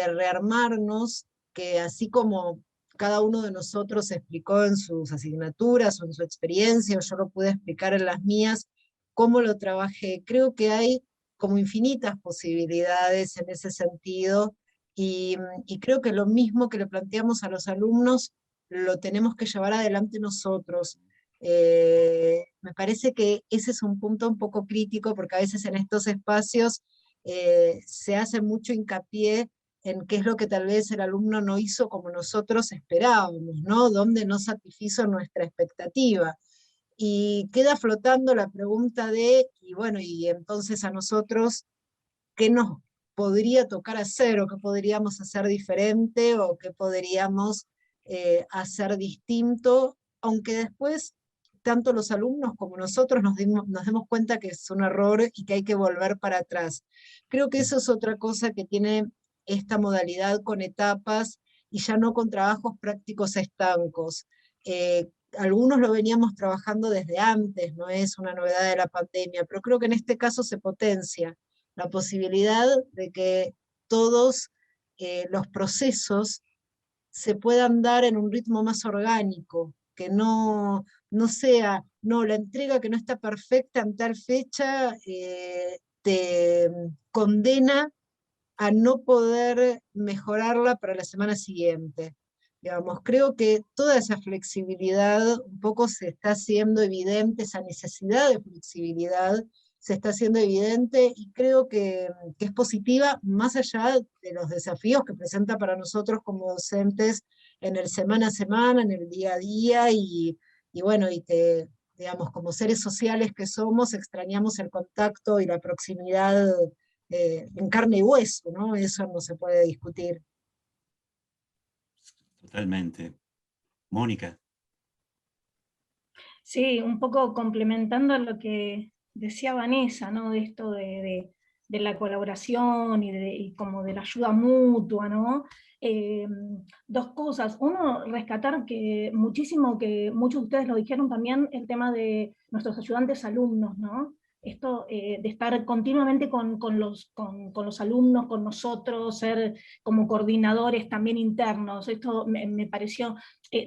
rearmarnos, que así como cada uno de nosotros explicó en sus asignaturas o en su experiencia, o yo lo pude explicar en las mías, cómo lo trabajé. Creo que hay como infinitas posibilidades en ese sentido, y creo que lo mismo que le planteamos a los alumnos, lo tenemos que llevar adelante nosotros. Me parece que ese es un punto un poco crítico, porque a veces en estos espacios se hace mucho hincapié en qué es lo que tal vez el alumno no hizo como nosotros esperábamos, ¿no? Donde no satisfizo nuestra expectativa. Y queda flotando la pregunta de, y bueno, y entonces a nosotros, ¿qué nos podría tocar hacer, o qué podríamos hacer diferente, o qué podríamos hacer distinto, aunque después tanto los alumnos como nosotros nos demos cuenta que es un error y que hay que volver para atrás? Creo que eso es otra cosa que tiene esta modalidad con etapas y ya no con trabajos prácticos estancos. Algunos lo veníamos trabajando desde antes, no es una novedad de la pandemia, pero creo que en este caso se potencia la posibilidad de que todos los procesos se puedan dar en un ritmo más orgánico, que no sea, no, la entrega que no está perfecta en tal fecha te condena a no poder mejorarla para la semana siguiente. Digamos, creo que toda esa flexibilidad un poco se está haciendo evidente, esa necesidad de flexibilidad se está haciendo evidente, y creo que es positiva, más allá de los desafíos que presenta para nosotros como docentes en el semana a semana, en el día a día, y bueno, y que, digamos, como seres sociales que somos, extrañamos el contacto y la proximidad en carne y hueso, ¿no? Eso no se puede discutir. Totalmente. Mónica. Sí, un poco complementando lo que decía Vanessa, ¿no? De esto de la colaboración y como de la ayuda mutua, ¿no? Dos cosas. Uno, rescatar que muchísimo, que muchos de ustedes lo dijeron también, el tema de nuestros ayudantes alumnos, ¿no? Esto de estar continuamente con los alumnos, con nosotros, ser como coordinadores también internos. Esto me pareció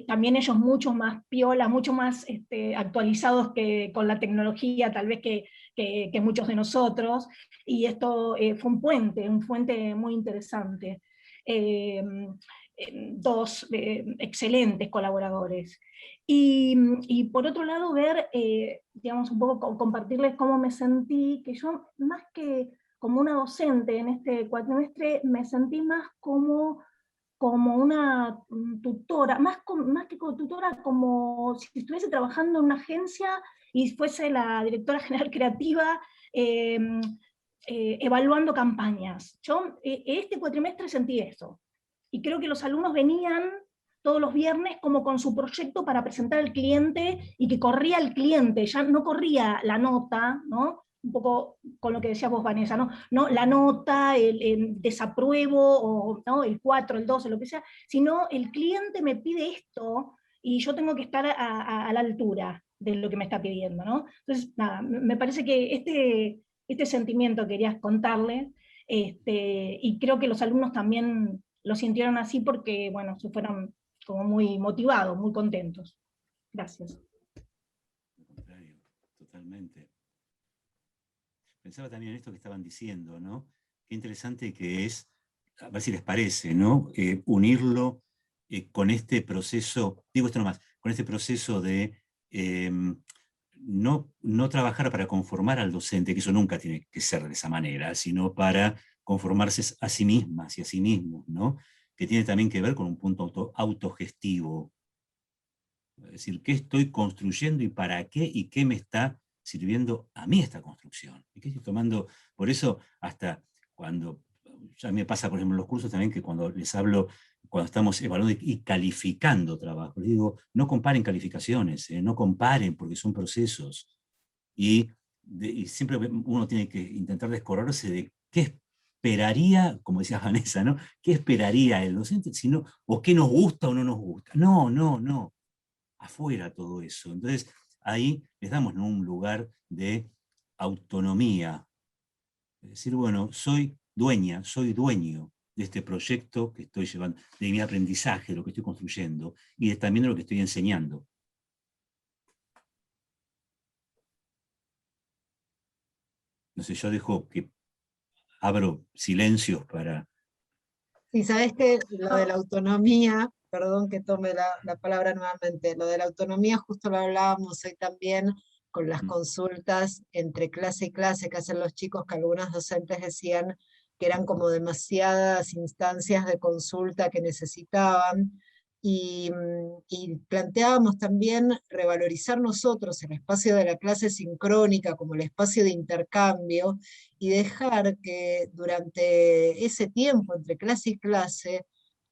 también ellos mucho más piola, mucho más actualizados que con la tecnología tal vez que muchos de nosotros, y esto fue un puente muy interesante. Dos excelentes colaboradores. Y por otro lado, ver, digamos, un poco compartirles cómo me sentí, que yo más que como una docente en este cuatrimestre, me sentí más como una tutora, más que como tutora, como si estuviese trabajando en una agencia y fuese la directora general creativa, evaluando campañas. Yo este cuatrimestre sentí eso, y creo que los alumnos venían todos los viernes como con su proyecto para presentar al cliente, y que corría el cliente, ya no corría la nota, ¿no? Un poco con lo que decías vos, Vanessa, ¿no? La nota, el desapruebo, o ¿no? El 4, el 12, lo que sea, sino el cliente me pide esto, y yo tengo que estar a la altura de lo que me está pidiendo, ¿no? Entonces, nada, me parece que este sentimiento querías contarle, y creo que los alumnos también lo sintieron así, porque, bueno, se fueron como muy motivados, muy contentos. Gracias. Al contrario, totalmente. Pensaba también en esto que estaban diciendo, ¿no? Qué interesante que es, a ver si les parece, ¿no? Unirlo con este proceso, digo esto nomás, con este proceso de no trabajar para conformar al docente, que eso nunca tiene que ser de esa manera, sino para conformarse a sí mismas y a sí mismos, ¿no? Que tiene también que ver con un punto autogestivo. Es decir, ¿qué estoy construyendo y para qué, y qué me está sirviendo a mí esta construcción? ¿Y qué estoy tomando? Por eso, hasta cuando, ya me pasa, por ejemplo, en los cursos también, que cuando les hablo, cuando estamos evaluando y calificando trabajo, les digo, no comparen calificaciones, no comparen, porque son procesos. Y siempre uno tiene que intentar descorrerse de qué esperaría, como decía Vanessa, ¿no? ¿Qué esperaría el docente? Sino, o qué nos gusta o no nos gusta. No. Afuera todo eso. Entonces, ahí les damos, ¿no? Un lugar de autonomía. Es decir, bueno, soy dueño de este proyecto que estoy llevando, de mi aprendizaje, de lo que estoy construyendo, y también de lo que estoy enseñando. No sé, yo dejo que abro silencios para... Y sabes que lo de la autonomía, perdón que tome la palabra nuevamente, lo de la autonomía justo lo hablábamos hoy también con las consultas entre clase y clase que hacen los chicos, que algunos docentes decían que eran como demasiadas instancias de consulta que necesitaban, y planteábamos también revalorizar nosotros el espacio de la clase sincrónica como el espacio de intercambio, y dejar que durante ese tiempo entre clase y clase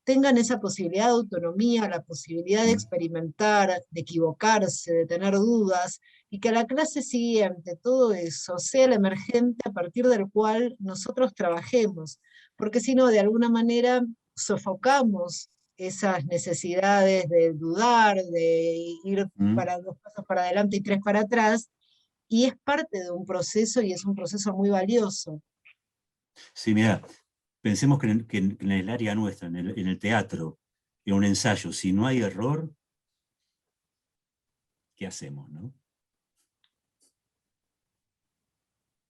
tengan esa posibilidad de autonomía, la posibilidad de experimentar, de equivocarse, de tener dudas, y que la clase siguiente, todo eso, sea el emergente a partir del cual nosotros trabajemos, porque si no, de alguna manera sofocamos esas necesidades de dudar, de ir para 2 pasos para adelante y 3 para atrás, y es parte de un proceso y es un proceso muy valioso. Sí, mira, pensemos que en el área nuestra, en el teatro, en un ensayo, si no hay error, ¿qué hacemos, no?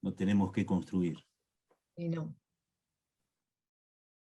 No tenemos que construir. Y no.